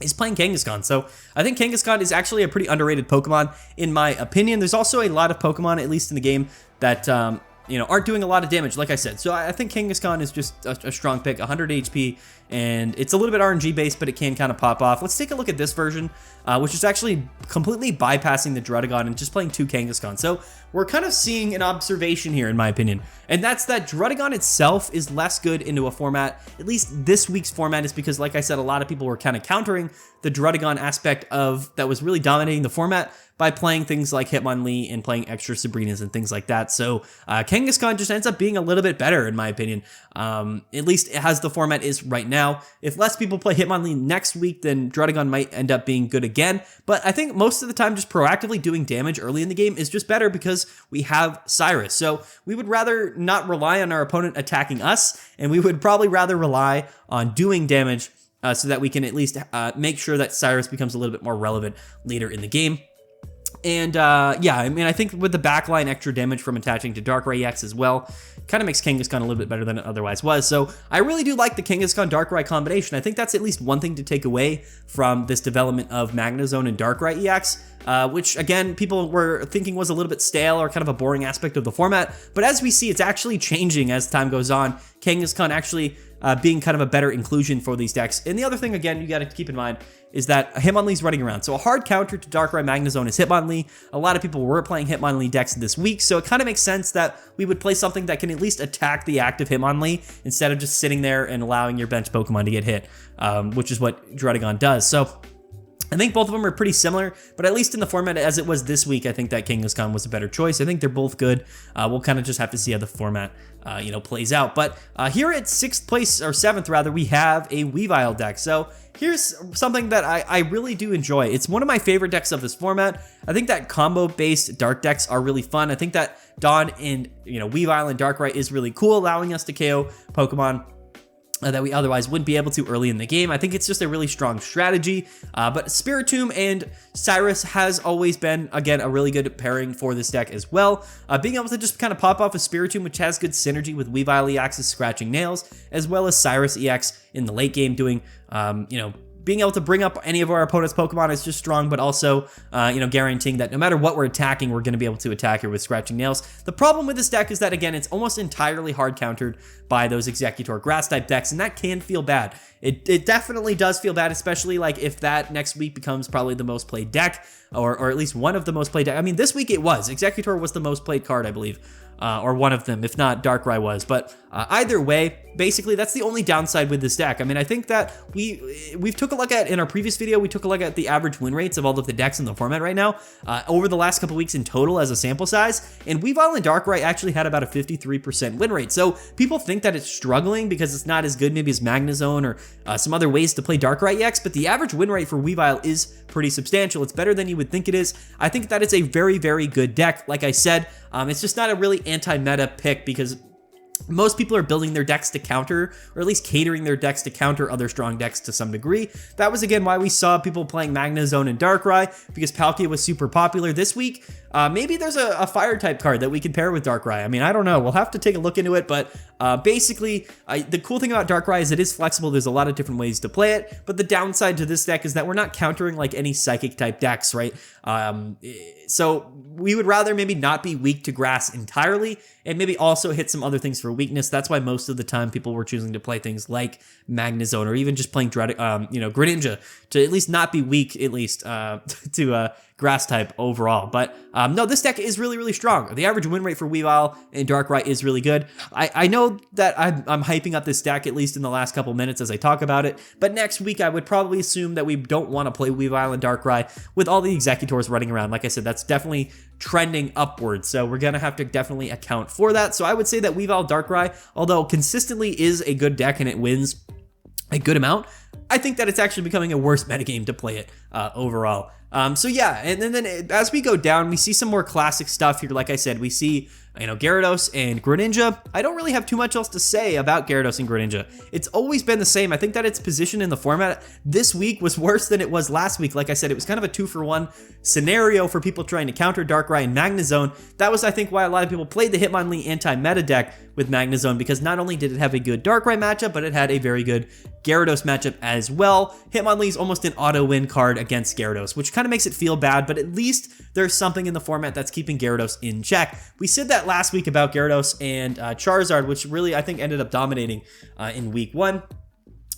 is playing Kangaskhan. So I think Kangaskhan is actually a pretty underrated Pokemon, in my opinion. There's also a lot of Pokemon, at least in the game, that aren't doing a lot of damage, like I said. So I think Kangaskhan is just a strong pick, 100 HP, and it's a little bit RNG based, but it can kind of pop off. Let's take a look at this version, which is actually completely bypassing the Druddigon and just playing 2 Kangaskhan. So we're kind of seeing an observation here, in my opinion, and that's that Druddigon itself is less good into a format. At least this week's format is because, like I said, a lot of people were kind of countering the Druddigon aspect that was really dominating the format by playing things like Hitmonlee and playing extra Sabrinas and things like that. So Kangaskhan just ends up being a little bit better, in my opinion, at least as the format is right now. If less people play Hitmonlee next week, then Druddigon might end up being good again. But I think most of the time just proactively doing damage early in the game is just better because we have Cyrus. So we would rather not rely on our opponent attacking us, and we would probably rather rely on doing damage so that we can at least make sure that Cyrus becomes a little bit more relevant later in the game. And yeah, I mean, I think with the backline extra damage from attaching to Darkrai EX as well, kind of makes Kangaskhan a little bit better than it otherwise was. So I really do like the Kangaskhan Darkrai combination. I think that's at least one thing to take away from this development of Magnezone and Darkrai EX, which again, people were thinking was a little bit stale or kind of a boring aspect of the format. But as we see, it's actually changing as time goes on. Kangaskhan actually being kind of a better inclusion for these decks. And the other thing, again, you got to keep in mind is that Hitmonlee's running around. So a hard counter to Darkrai Magnezone is Hitmonlee. A lot of people were playing Hitmonlee decks this week, so it kind of makes sense that we would play something that can at least attack the active Hitmonlee instead of just sitting there and allowing your bench Pokemon to get hit, which is what Druddigon does. So I think both of them are pretty similar, but at least in the format as it was this week, I think that Kangaskhan was a better choice. I think they're both good. We'll kind of just have to see how the format, plays out. But here at 6th place, or 7th rather, we have a Weavile deck. So here's something that I really do enjoy. It's one of my favorite decks of this format. I think that combo-based dark decks are really fun. I think that Dawn and, Weavile and Darkrai is really cool, allowing us to KO Pokemon that we otherwise wouldn't be able to early in the game. I think it's just a really strong strategy, but Spiritomb and Cyrus has always been, again, a really good pairing for this deck as well. Being able to just kind of pop off a Spiritomb, which has good synergy with Weavile EX's Scratching Nails, as well as Cyrus EX in the late game doing, being able to bring up any of our opponent's Pokemon is just strong, but also, guaranteeing that no matter what we're attacking, we're going to be able to attack here with Scratching Nails. The problem with this deck is that, again, it's almost entirely hard countered by those Exeggutor Grass-type decks, and that can feel bad. It definitely does feel bad, especially like if that next week becomes probably the most played deck, or at least one of the most played decks. I mean, this week it was. Exeggutor was the most played card, I believe. Or one of them, if not Darkrai was. But either way, basically, that's the only downside with this deck. I mean, I think that we've took a look at, in our previous video, we took a look at the average win rates of all of the decks in the format right now, over the last couple weeks in total as a sample size, and Weavile and Darkrai actually had about a 53% win rate. So people think that it's struggling because it's not as good maybe as Magnezone or some other ways to play Darkrai EX, but the average win rate for Weavile is pretty substantial. It's better than you would think it is. I think that it's a very, very good deck. Like I said, it's just not a really anti-meta pick because most people are building their decks to counter, or at least catering their decks to counter other strong decks to some degree. That was, again, why we saw people playing Magnezone and Darkrai, because Palkia was super popular this week. Maybe there's a Fire-type card that we can pair with Darkrai. I mean, I don't know. We'll have to take a look into it, but basically, the cool thing about Darkrai is it is flexible. There's a lot of different ways to play it, but the downside to this deck is that we're not countering like any Psychic-type decks, right? So we would rather maybe not be weak to Grass entirely, and maybe also hit some other things for weakness. That's why most of the time people were choosing to play things like Magnezone, or even just playing Greninja to at least not be weak, at least to Grass type overall. But no, this deck is really, really strong. The average win rate for Weavile and Darkrai is really good. I know that I'm hyping up this deck, at least in the last couple minutes as I talk about it, but next week I would probably assume that we don't want to play Weavile and Darkrai with all the Exeggutors running around. Like I said, that's definitely trending upwards, so we're gonna have to definitely account for that. So I would say that Weavile Darkrai, although consistently is a good deck and it wins a good amount, I think that it's actually becoming a worse metagame to play it overall. So yeah, and then as we go down, we see some more classic stuff here. Like I said, we see, Gyarados and Greninja. I don't really have too much else to say about Gyarados and Greninja. It's always been the same. I think that its position in the format this week was worse than it was last week. Like I said, it was kind of a 2-for-1 scenario for people trying to counter Darkrai and Magnezone. That was, I think, why a lot of people played the Hitmonlee anti-meta deck with Magnezone, because not only did it have a good Darkrai matchup, but it had a very good Gyarados matchup as well. Hitmonlee is almost an auto-win card against Gyarados, which kind of makes it feel bad, but at least there's something in the format that's keeping Gyarados in check. We said that last week about Gyarados and Charizard, which really, I think, ended up dominating in week 1.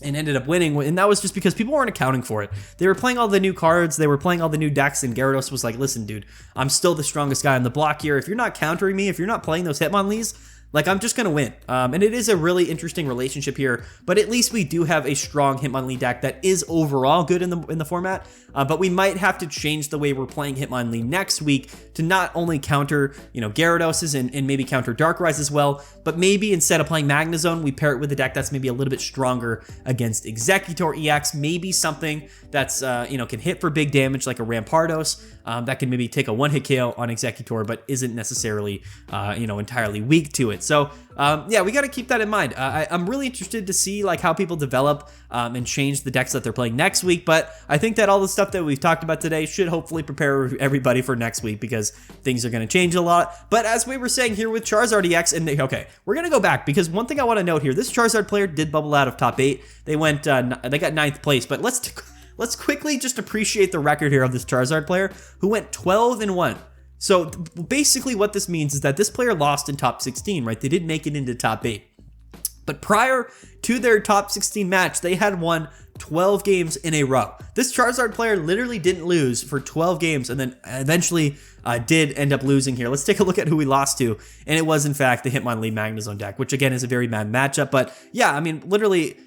And ended up winning, and that was just because people weren't accounting for it. They were playing all the new cards, they were playing all the new decks, and Gyarados was like, listen, dude, I'm still the strongest guy on the block here. If you're not countering me, if you're not playing those Hitmonlees, like, I'm just going to win. And it is a really interesting relationship here, but at least we do have a strong Hitmonlee deck that is overall good in the format, but we might have to change the way we're playing Hitmonlee next week to not only counter, Gyaradoses and maybe counter Darkrai's as well, but maybe instead of playing Magnezone, we pair it with a deck that's maybe a little bit stronger against Exeggutor EX, maybe something that's, can hit for big damage like a Rampardos, that can maybe take a one-hit KO on Exeggutor, but isn't necessarily, entirely weak to it. So, yeah, we got to keep that in mind. I'm really interested to see like how people develop and change the decks that they're playing next week, but I think that all the stuff that we've talked about today should hopefully prepare everybody for next week, because things are going to change a lot. But as we were saying here with Charizard EX, and okay, we're going to go back, because one thing I want to note here, this Charizard player did bubble out of top 8. They went, they got 9th place, but let's quickly just appreciate the record here of this Charizard player who went 12-1. So basically what this means is that this player lost in top 16, right? They didn't make it into top 8. But prior to their top 16 match, they had won 12 games in a row. This Charizard player literally didn't lose for 12 games, and then eventually did end up losing here. Let's take a look at who we lost to, and it was in fact the Hitmonlee Magnezone deck, which again is a very bad matchup. But yeah, I mean, literally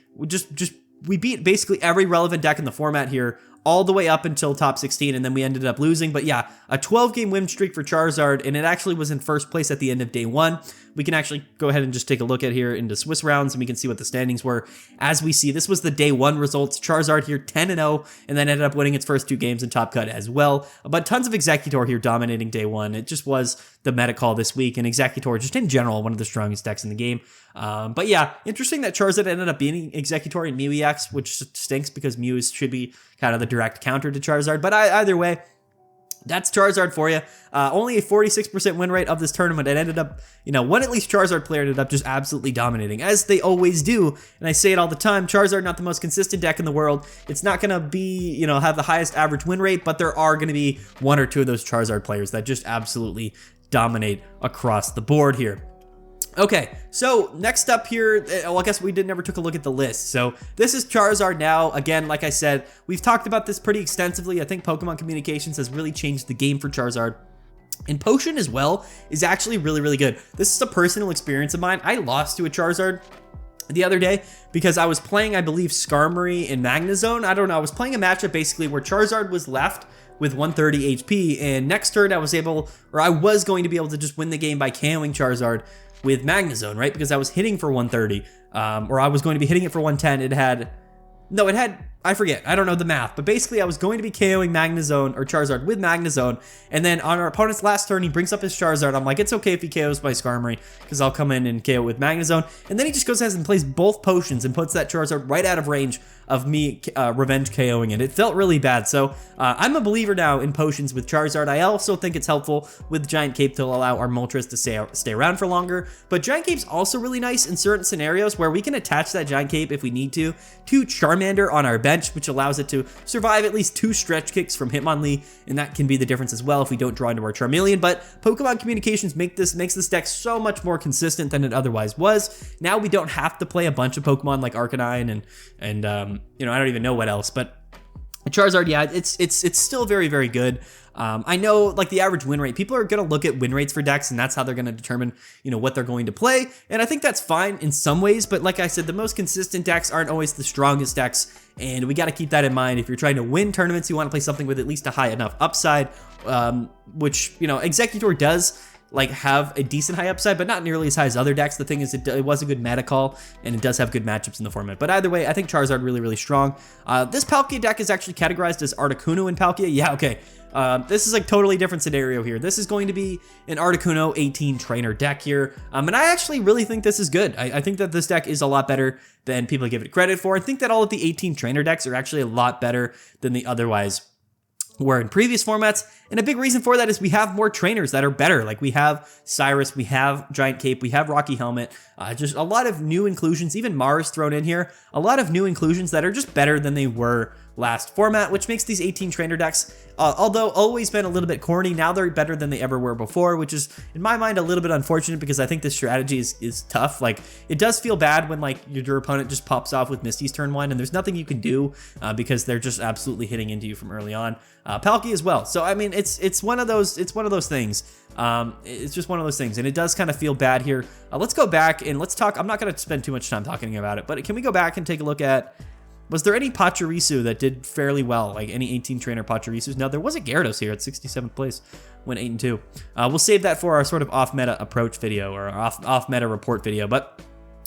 we beat basically every relevant deck in the format here. all the way up until top 16, and then we ended up losing. But yeah, a 12-game win streak for Charizard, and it actually was in first place at the end of day 1. We can actually go ahead and just take a look at here into Swiss rounds, and we can see what the standings were. As we see, this was the day 1 results. Charizard here 10-0, and then ended up winning its first 2 games in Top Cut as well. But tons of Exeggutor here dominating day 1. It just was the meta call this week, and Exeggutor just in general one of the strongest decks in the game. But yeah, interesting that Charizard ended up beating Exeggutor in Mew EX, which stinks because Mew should be kind of the direct counter to Charizard. But either way, that's Charizard for you. Only a 46% win rate of this tournament. It ended up, one at least Charizard player ended up just absolutely dominating, as they always do. And I say it all the time, Charizard not the most consistent deck in the world. It's not going to be, have the highest average win rate, but there are going to be 1 or 2 of those Charizard players that just absolutely dominate across the board here. Okay, so next up here, well, I guess we never took a look at the list. So this is Charizard now. Again, like I said, we've talked about this pretty extensively. I think Pokemon Communications has really changed the game for Charizard. And Potion as well is actually really, really good. This is a personal experience of mine. I lost to a Charizard the other day because I was playing, I believe, Skarmory and Magnezone. I don't know. I was playing a matchup basically where Charizard was left with 130 HP, and next turn I was going to be able to just win the game by KOing Charizard with Magnezone, right? Because I was hitting for 130, or I was going to be hitting it for 110. I forget. I don't know the math, but basically I was going to be KOing Magnezone or Charizard with Magnezone, and then on our opponent's last turn, he brings up his Charizard. I'm like, it's okay if he KOs by Skarmory, because I'll come in and KO with Magnezone, and then he just goes ahead and plays both potions and puts that Charizard right out of range of me revenge KOing it. It felt really bad, so I'm a believer now in potions with Charizard. I also think it's helpful with Giant Cape to allow our Moltres to stay around for longer, but Giant Cape's also really nice in certain scenarios where we can attach that Giant Cape, if we need to Charmander on our bench, which allows it to survive at least 2 stretch kicks from Hitmonlee, and that can be the difference as well if we don't draw into our Charmeleon. But Pokemon Communications makes this deck so much more consistent than it otherwise was. Now we don't have to play a bunch of Pokemon like Arcanine and I don't even know what else, but Charizard, yeah, it's still very, very good. I know, like, the average win rate, people are going to look at win rates for decks, and that's how they're going to determine, what they're going to play. And I think that's fine in some ways, but like I said, the most consistent decks aren't always the strongest decks, and we got to keep that in mind. If you're trying to win tournaments, you want to play something with at least a high enough upside, which, Exeggutor does have a decent high upside, but not nearly as high as other decks. The thing is, it was a good meta call, and it does have good matchups in the format. But either way, I think Charizard really, really strong. This Palkia deck is actually categorized as Articuno and Palkia. Yeah, okay. This is a totally different scenario here. This is going to be an Articuno 18 trainer deck here. And I actually really think this is good. I think that this deck is a lot better than people give it credit for. I think that all of the 18 trainer decks are actually a lot better than they otherwise were in previous formats, and a big reason for that is we have more trainers that are better. Like, we have Cyrus, we have Giant Cape, we have Rocky Helmet, just a lot of new inclusions, even Mars thrown in here, a lot of new inclusions that are just better than they were last format, which makes these 18 trainer decks, although always been a little bit corny, now they're better than they ever were before, which is, in my mind, a little bit unfortunate because I think this strategy is tough. Like, it does feel bad when, your opponent just pops off with Misty's turn 1, and there's nothing you can do because they're just absolutely hitting into you from early on. Palkia as well. So, I mean, it's one of those things. It's just one of those things, and it does kind of feel bad here. Let's go back and let's talk. I'm not going to spend too much time talking about it, but can we go back and take a look at, was there any Pachirisu that did fairly well, like any 18 trainer Pachirisus? No, there was a Gyarados here at 67th place, went 8-2. We'll save that for our sort of off-meta approach video or off-meta report video, but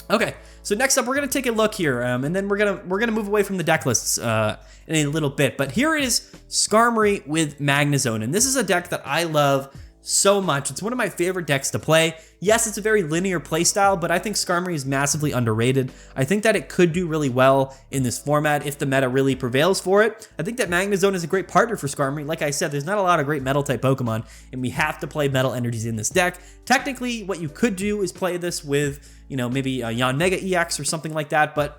okay. So next up, we're gonna take a look here, and then we're gonna move away from the deck lists in a little bit. But here is Skarmory with Magnezone, and this is a deck that I love so much. It's one of my favorite decks to play. Yes, it's a very linear playstyle, but I think Skarmory is massively underrated. I think that it could do really well in this format if the meta really prevails for it. I think that Magnezone is a great partner for Skarmory. Like I said, there's not a lot of great metal type Pokemon, and we have to play metal energies in this deck. Technically, what you could do is play this with, maybe a Yanmega EX or something like that, but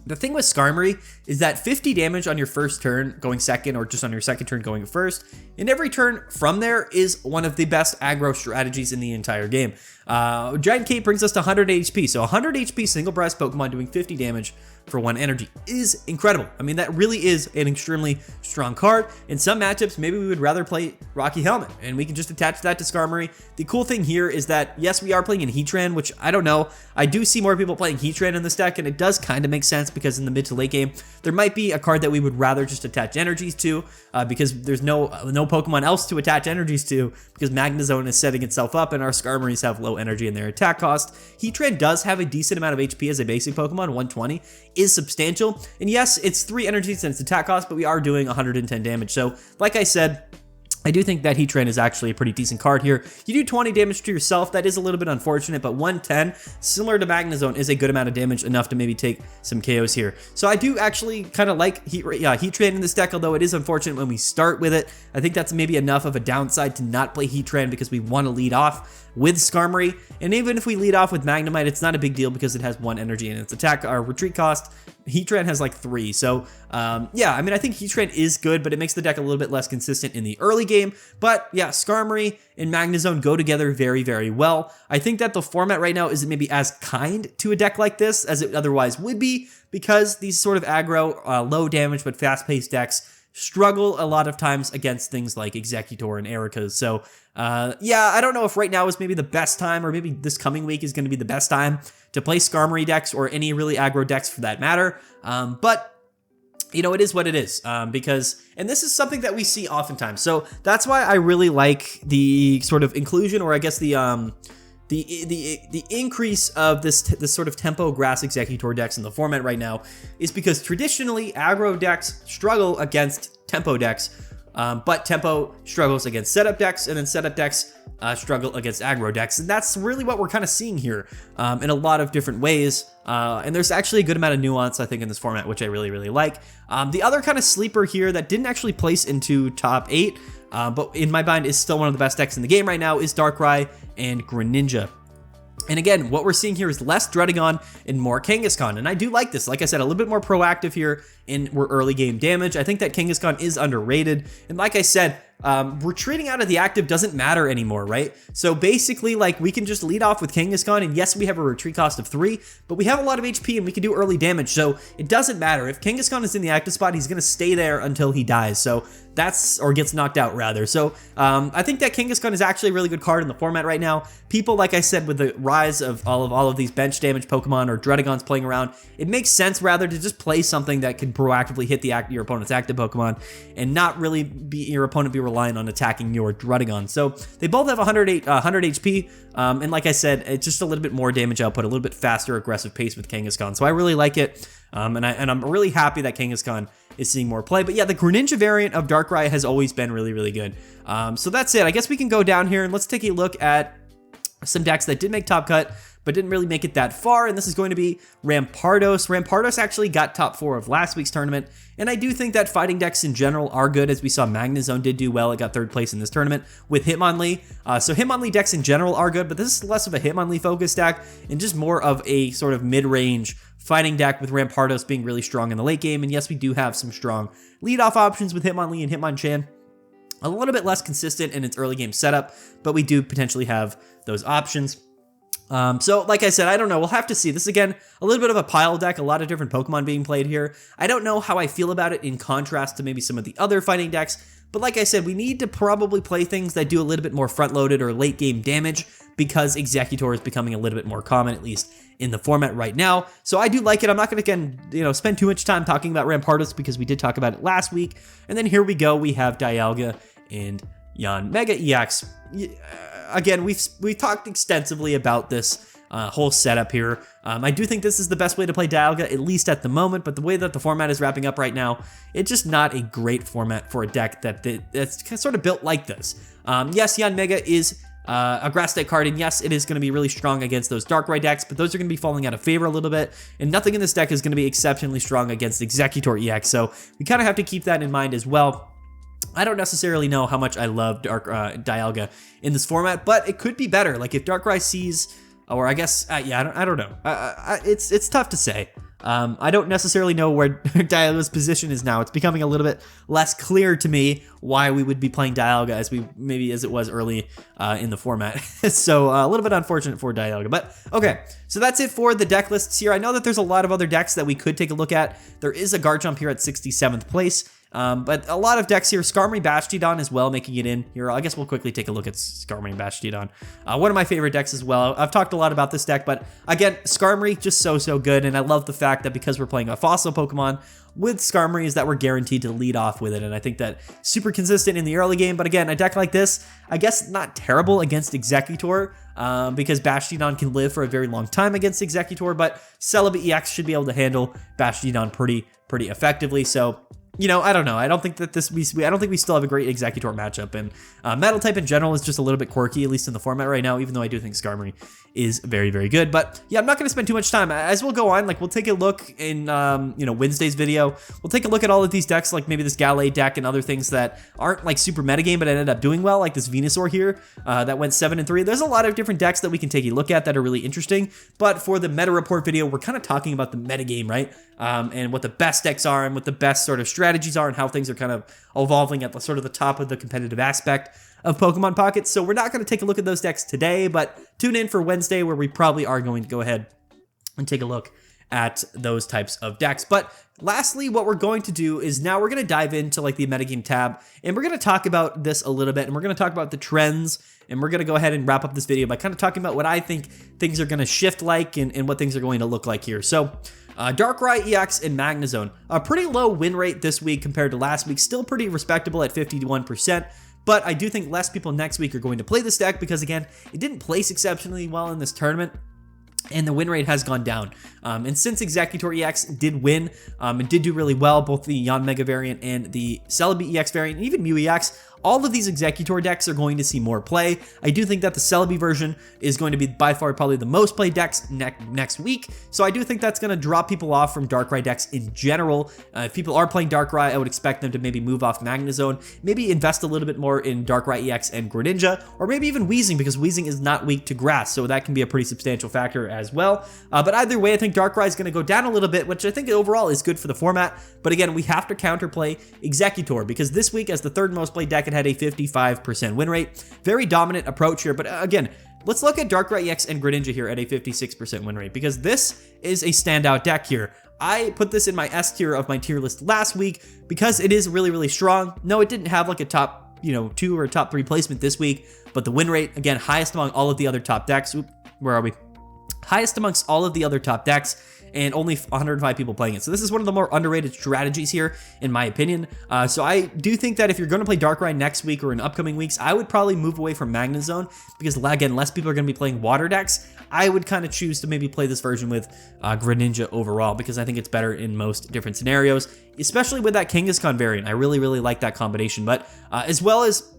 the thing with Skarmory is that 50 damage on your first turn going second, or just on your second turn going first, and every turn from there is one of the best aggro strategies in the entire game. Giant Cape brings us to 100 HP, so 100 HP single breast Pokemon doing 50 damage for 1 energy is incredible. I mean, that really is an extremely strong card. In some matchups, maybe we would rather play Rocky Helmet, and we can just attach that to Skarmory. The cool thing here is that, yes, we are playing in Heatran, which I don't know. I do see more people playing Heatran in this deck, and it does kind of make sense because in the mid to late game, there might be a card that we would rather just attach energies to because there's no Pokemon else to attach energies to because Magnezone is setting itself up and our Skarmories have low energy in their attack cost. Heatran does have a decent amount of HP as a basic Pokemon, 120 is substantial. And yes, it's 3 energies and its attack cost, but we are doing 110 damage. So like I said, I do think that Heatran is actually a pretty decent card here. You do 20 damage to yourself, that is a little bit unfortunate, but 110, similar to Magnezone, is a good amount of damage, enough to maybe take some KOs here. So I do actually kind of like Heatran in this deck, although it is unfortunate when we start with it. I think that's maybe enough of a downside to not play Heatran because we want to lead off with Skarmory. And even if we lead off with Magnemite, it's not a big deal because it has 1 energy in its attack or retreat cost. Heatran has like 3. So yeah, I mean, I think Heatran is good, but it makes the deck a little bit less consistent in the early game. But yeah, Skarmory and Magnezone go together very, very well. I think that the format right now isn't maybe as kind to a deck like this as it otherwise would be because these sort of aggro, low damage but fast-paced decks struggle a lot of times against things like Exeggutor and Erica's. So yeah, I don't know if right now is maybe the best time, or maybe this coming week is going to be the best time to play Skarmory decks or any really aggro decks for that matter. But you know, it is what it is because, and this is something that we see oftentimes. So that's why I really like the sort of inclusion, or I guess the increase of this sort of tempo grass Exeggutor decks in the format right now is because traditionally aggro decks struggle against tempo decks, but tempo struggles against setup decks, and then setup decks struggle against aggro decks. And that's really what we're kind of seeing here in a lot of different ways. And there's actually a good amount of nuance, I think, in this format, which I really, really like. The other kind of sleeper here that didn't actually place into top 8, but in my mind is still one of the best decks in the game right now, is Darkrai and Greninja. And again, what we're seeing here is less Druddigon and more Kangaskhan. And I do like this. Like I said, a little bit more proactive here in early game damage. I think that Kangaskhan is underrated. And like I said, retreating out of the active doesn't matter anymore, right? So basically, like, we can just lead off with Kangaskhan, and yes, we have a retreat cost of 3, but we have a lot of HP and we can do early damage, so it doesn't matter. If Kangaskhan is in the active spot, he's going to stay there until he dies, so that's, or gets knocked out rather. So I think that Kangaskhan is actually a really good card in the format right now. People, like I said, with the rise of all of these bench damage Pokemon or Druddigons playing around, it makes sense rather to just play something that can proactively hit your opponent's active Pokemon and not really be your opponent be relying on attacking your Druddigon. So they both have 100 HP, and like I said, it's just a little bit more damage output, a little bit faster, aggressive pace with Kangaskhan. So I really like it, and I'm really happy that Kangaskhan is seeing more play. But yeah, the Greninja variant of Darkrai has always been really, really good. So that's it. I guess we can go down here and let's take a look at some decks that did make top cut, but didn't really make it that far, and this is going to be Rampardos. Rampardos actually got top 4 of last week's tournament, and I do think that fighting decks in general are good, as we saw Magnezone did do well. It got 3rd place in this tournament with Hitmonlee. So Hitmonlee decks in general are good, but this is less of a Hitmonlee focused deck and just more of a sort of mid-range fighting deck, with Rampardos being really strong in the late game. And yes, we do have some strong leadoff options with Hitmonlee and Hitmonchan. A little bit less consistent in its early game setup, but we do potentially have those options. So like I said, I don't know. We'll have to see. This, again, a little bit of a pile deck, a lot of different Pokemon being played here. I don't know how I feel about it in contrast to maybe some of the other fighting decks, but like I said, we need to probably play things that do a little bit more front-loaded or late-game damage because Exeggutor is becoming a little bit more common, at least in the format right now. So I do like it. I'm not going to, again, spend too much time talking about Rampardos because we did talk about it last week. And then here we go. We have Dialga and Yanmega EX. Again, we've talked extensively about this whole setup here. I do think this is the best way to play Dialga, at least at the moment, but the way that the format is wrapping up right now, it's just not a great format for a deck that's sort of built like this. Yes, Yanmega is a grass type card, and yes, it is going to be really strong against those Darkrai decks, but those are going to be falling out of favor a little bit, and nothing in this deck is going to be exceptionally strong against Exeggutor EX, so we kind of have to keep that in mind as well. I don't necessarily know how much I love Dialga in this format, but it could be better. Like if Darkrai sees, or I guess, yeah, I don't know. It's tough to say. I don't necessarily know where Dialga's position is now. It's becoming a little bit less clear to me why we would be playing Dialga as it was early in the format. So a little bit unfortunate for Dialga. But okay, so that's it for the deck lists here. I know that there's a lot of other decks that we could take a look at. There is a Garchomp here at 67th place. But a lot of decks here. Skarmory Bastiodon as well, making it in here. I guess we'll quickly take a look at Skarmory Bastiodon. One of my favorite decks as well. I've talked a lot about this deck, but again, Skarmory just so good, and I love the fact that because we're playing a fossil Pokemon with Skarmory is that we're guaranteed to lead off with it, and I think that super consistent in the early game. But again, a deck like this, I guess not terrible against Exeggutor, because Bastiodon can live for a very long time against Exeggutor, but Celebi EX should be able to handle Bastiodon pretty effectively. So, you know, I don't know. I don't think that I don't think we still have a great Exeggutor matchup, and Metal type in general is just a little bit quirky, at least in the format right now, even though I do think Skarmory is very good. But yeah, I'm not going to spend too much time. As we'll go on, like, we'll take a look in, you know, Wednesday's video. We'll take a look at all of these decks, like maybe this Gallade deck and other things that aren't like super metagame, but ended up doing well, like this Venusaur here that went 7-3. There's a lot of different decks that we can take a look at that are really interesting. But for the meta report video, we're kind of talking about the metagame, right? And what the best decks are and what the best sort of strategies are and how things are kind of evolving at the sort of the top of the competitive aspect of Pokemon Pocket. So we're not going to take a look at those decks today, but tune in for Wednesday where we probably are going to go ahead and take a look at those types of decks. But lastly, what we're going to do is now we're going to dive into like the metagame tab, and we're going to talk about this a little bit, and we're going to talk about the trends, and we're going to go ahead and wrap up this video by kind of talking about what I think things are going to shift like and what things are going to look like here. So Darkrai EX and Magnezone, a pretty low win rate this week compared to last week, still pretty respectable at 51%. But I do think less people next week are going to play this deck because, again, it didn't place exceptionally well in this tournament, and the win rate has gone down. And since Exeggutor EX did win and did do really well, both the Yanmega variant and the Celebi EX variant, and even Mew EX, all of these Exeggutor decks are going to see more play. I do think that the Celebi version is going to be by far probably the most played decks next week. So I do think that's going to drop people off from Darkrai decks in general. If people are playing Darkrai, I would expect them to maybe move off Magnezone, maybe invest a little bit more in Darkrai EX and Greninja, or maybe even Weezing, because Weezing is not weak to grass. So that can be a pretty substantial factor as well. But either way, I think Darkrai is going to go down a little bit, which I think overall is good for the format. But again, we have to counterplay Exeggutor, because this week as the third most played deck, it had a 55% win rate. Very dominant approach here, but again, let's look at Darkrai EX and Greninja here at a 56% win rate, because this is a standout deck here. I put this in my S tier of my tier list last week because it is really strong. No, it didn't have like a top, you know, 2 or top 3 placement this week, but the win rate, again, highest among all of the other top decks. Oop, where are we? Highest amongst all of the other top decks, and only 105 people playing it. So this is one of the more underrated strategies here, in my opinion. So I do think that if you're going to play Darkrai next week or in upcoming weeks, I would probably move away from Magnezone, because again, less people are going to be playing water decks. I would kind of choose to maybe play this version with Greninja overall, because I think it's better in most different scenarios, especially with that Kangaskhan variant. I really like that combination. But as well as,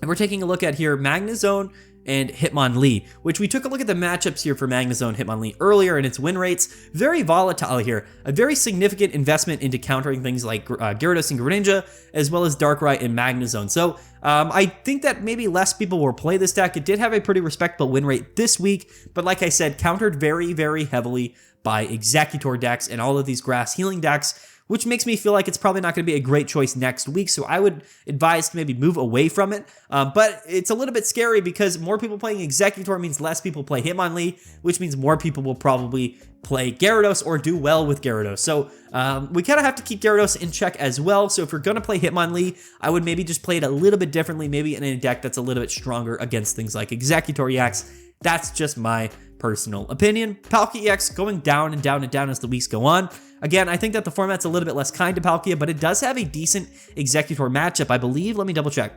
we're taking a look at here, Magnezone and Hitmonlee, which we took a look at the matchups here for Magnezone and Hitmonlee earlier, and its win rates, very volatile here. A very significant investment into countering things like Gyarados and Greninja, as well as Darkrai and Magnezone. So I think that maybe less people will play this deck. It did have a pretty respectable win rate this week, but like I said, countered very heavily by Exeggutor decks and all of these grass healing decks, which makes me feel like it's probably not going to be a great choice next week. So I would advise to maybe move away from it. But it's a little bit scary because more people playing Exeggutor means less people play Hitmonlee, which means more people will probably play Gyarados or do well with Gyarados. So we kind of have to keep Gyarados in check as well. So if you're going to play Hitmonlee, I would maybe just play it a little bit differently, maybe in a deck that's a little bit stronger against things like Exeggutor EX. That's just my personal opinion. Palkia EX going down and down as the weeks go on. Again, I think that the format's a little bit less kind to Palkia, but it does have a decent Exeggutor matchup, I believe. Let me double check.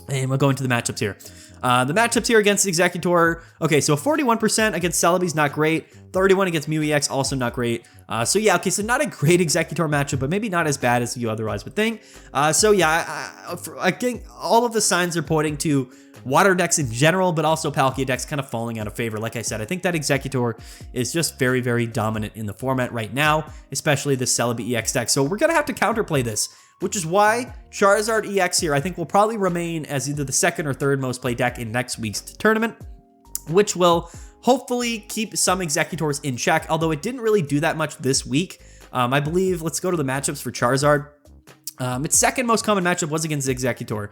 And we'll go into the matchups here. The matchups here against Exeggutor. Okay, so 41% against Celebi's not great. 31 against Mew EX, also not great. So yeah, okay, so not a great Exeggutor matchup, but maybe not as bad as you otherwise would think. So yeah, I think all of the signs are pointing to water decks in general, but also Palkia decks kind of falling out of favor. Like I said, I think that Exeggutor is just very dominant in the format right now, especially the Celebi EX deck. So we're going to have to counterplay this, which is why Charizard EX here I think will probably remain as either the second or third most played deck in next week's tournament, which will hopefully keep some Exeggutors in check, although it didn't really do that much this week. I believe, let's go to the matchups for Charizard. Its second most common matchup was against Exeggutor.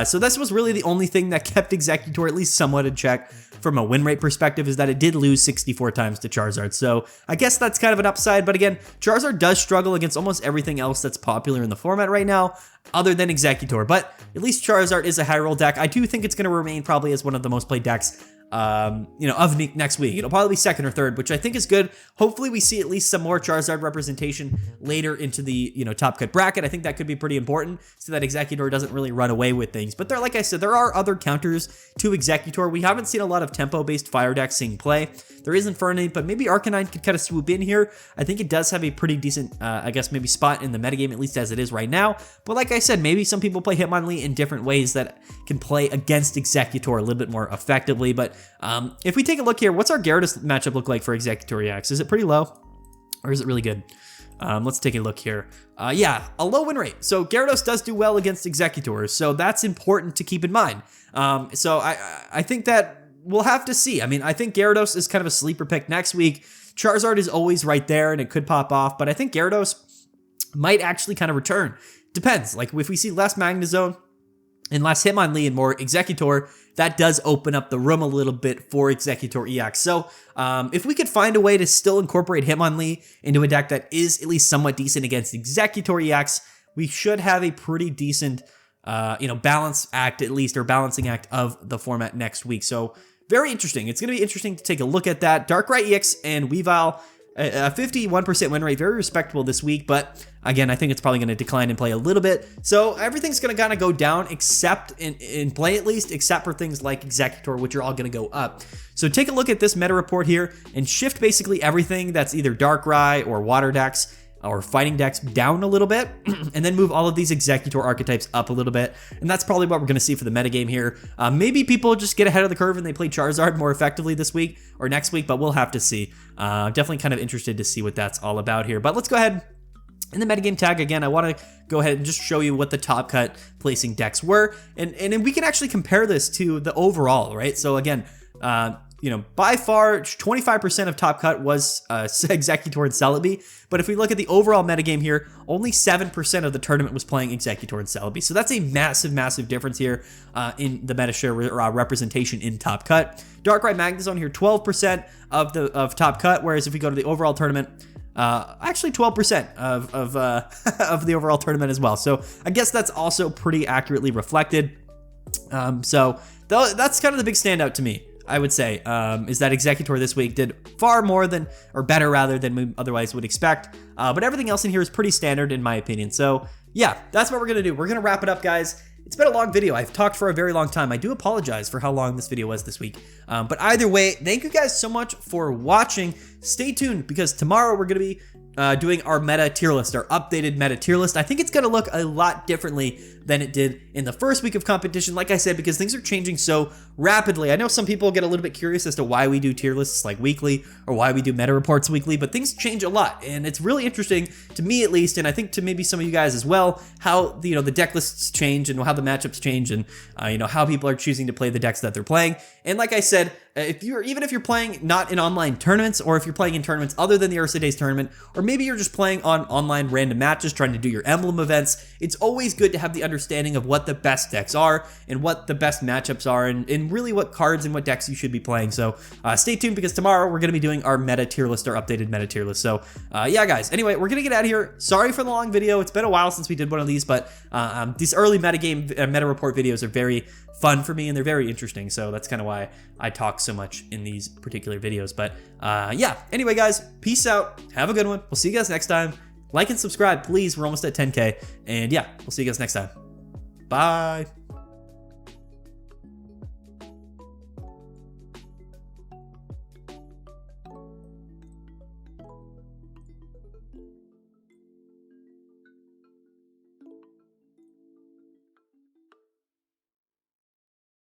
So this was really the only thing that kept Exeggutor at least somewhat in check from a win rate perspective, is that it did lose 64 times to Charizard. So I guess that's kind of an upside, but again, Charizard does struggle against almost everything else that's popular in the format right now, other than Exeggutor, but at least Charizard is a high roll deck. I do think it's going to remain probably as one of the most played decks of next week. It'll probably be second or third, which I think is good. Hopefully we see at least some more Charizard representation later into the, top cut bracket. I think that could be pretty important so that Exeggutor doesn't really run away with things. But like I said, there are other counters to Exeggutor. We haven't seen a lot of tempo-based fire decks seeing play. There is Infernape, but maybe Arcanine could kind of swoop in here. I think it does have a pretty decent, maybe spot in the metagame, at least as it is right now. But like I said, maybe some people play Hitmonlee in different ways that can play against Exeggutor a little bit more effectively. But if we take a look here, what's our Gyarados matchup look like for Exeggutor EX? Is it pretty low or is it really good? Let's take a look here. Yeah, a low win rate. So Gyarados does do well against Exeggutor, so that's important to keep in mind. So I think that we'll have to see. I mean, I think Gyarados is kind of a sleeper pick next week. Charizard is always right there and it could pop off, but I think Gyarados might actually kind of return. Depends. Like if we see less Magnezone and less Hitmonlee and more Exeggutor, that does open up the room a little bit for Exeggutor EX. So if we could find a way to still incorporate Hitmonlee into a deck that is at least somewhat decent against Exeggutor EX, we should have a pretty decent, balance act at least, or balancing act of the format next week. So very interesting. It's going to be interesting to take a look at that. Darkrai EX and Weavile, a 51% win rate, very respectable this week, but again, I think it's probably going to decline in play a little bit. So everything's going to kind of go down, except in play at least, except for things like Exeggutor, which are all going to go up. So take a look at this meta report here and shift basically everything that's either Darkrai or water decks or fighting decks down a little bit, and then move all of these Exeggutor archetypes up a little bit. And that's probably what we're going to see for the metagame here. Maybe people just get ahead of the curve and they play Charizard more effectively this week or next week, but we'll have to see. Definitely kind of interested to see what that's all about here. But let's go ahead. In the metagame tag, again, I want to go ahead and just show you what the top cut placing decks were. And we can actually compare this to the overall, right? So again, by far, 25% of top cut was Exeggutor and Celebi. But if we look at the overall metagame here, only 7% of the tournament was playing Exeggutor and Celebi. So that's a massive, massive difference here in the meta share representation in top cut. Darkrai Magnezone here, 12% of top cut, whereas if we go to the overall tournament, actually 12% of the overall tournament as well. So I guess that's also pretty accurately reflected. So that's kind of the big standout to me, I would say, is that Exeggutor this week did far more than, or better rather, than we otherwise would expect. But everything else in here is pretty standard in my opinion. So yeah, that's what we're going to do. We're going to wrap it up, guys. It's been a long video. I've talked for a very long time. I do apologize for how long this video was this week. But either way, thank you guys so much for watching. Stay tuned because tomorrow we're going to be doing our meta tier list, our updated meta tier list. I think it's going to look a lot differently than it did in the first week of competition, like I said, because things are changing so rapidly. I know some people get a little bit curious as to why we do tier lists like weekly or why we do meta reports weekly, but things change a lot, and it's really interesting to me at least, and I think to maybe some of you guys as well, how the deck lists change and how the matchups change, and how people are choosing to play the decks that they're playing. And like I said, even if you're playing not in online tournaments, or if you're playing in tournaments other than the Ursa Days tournament, or maybe you're just playing on online random matches trying to do your emblem events, it's always good to have the understanding of what the best decks are and what the best matchups are, and really what cards and what decks you should be playing. So stay tuned because tomorrow we're going to be doing our meta tier list, our updated meta tier list. So yeah, guys, anyway, we're going to get out of here. Sorry for the long video. It's been a while since we did one of these, but these early metagame meta report videos are very fun for me and they're very interesting. So that's kind of why I talk so much in these particular videos. But yeah, anyway, guys, peace out. Have a good one. We'll see you guys next time. Like and subscribe, please. We're almost at 10K. And yeah, we'll see you guys next time. Bye.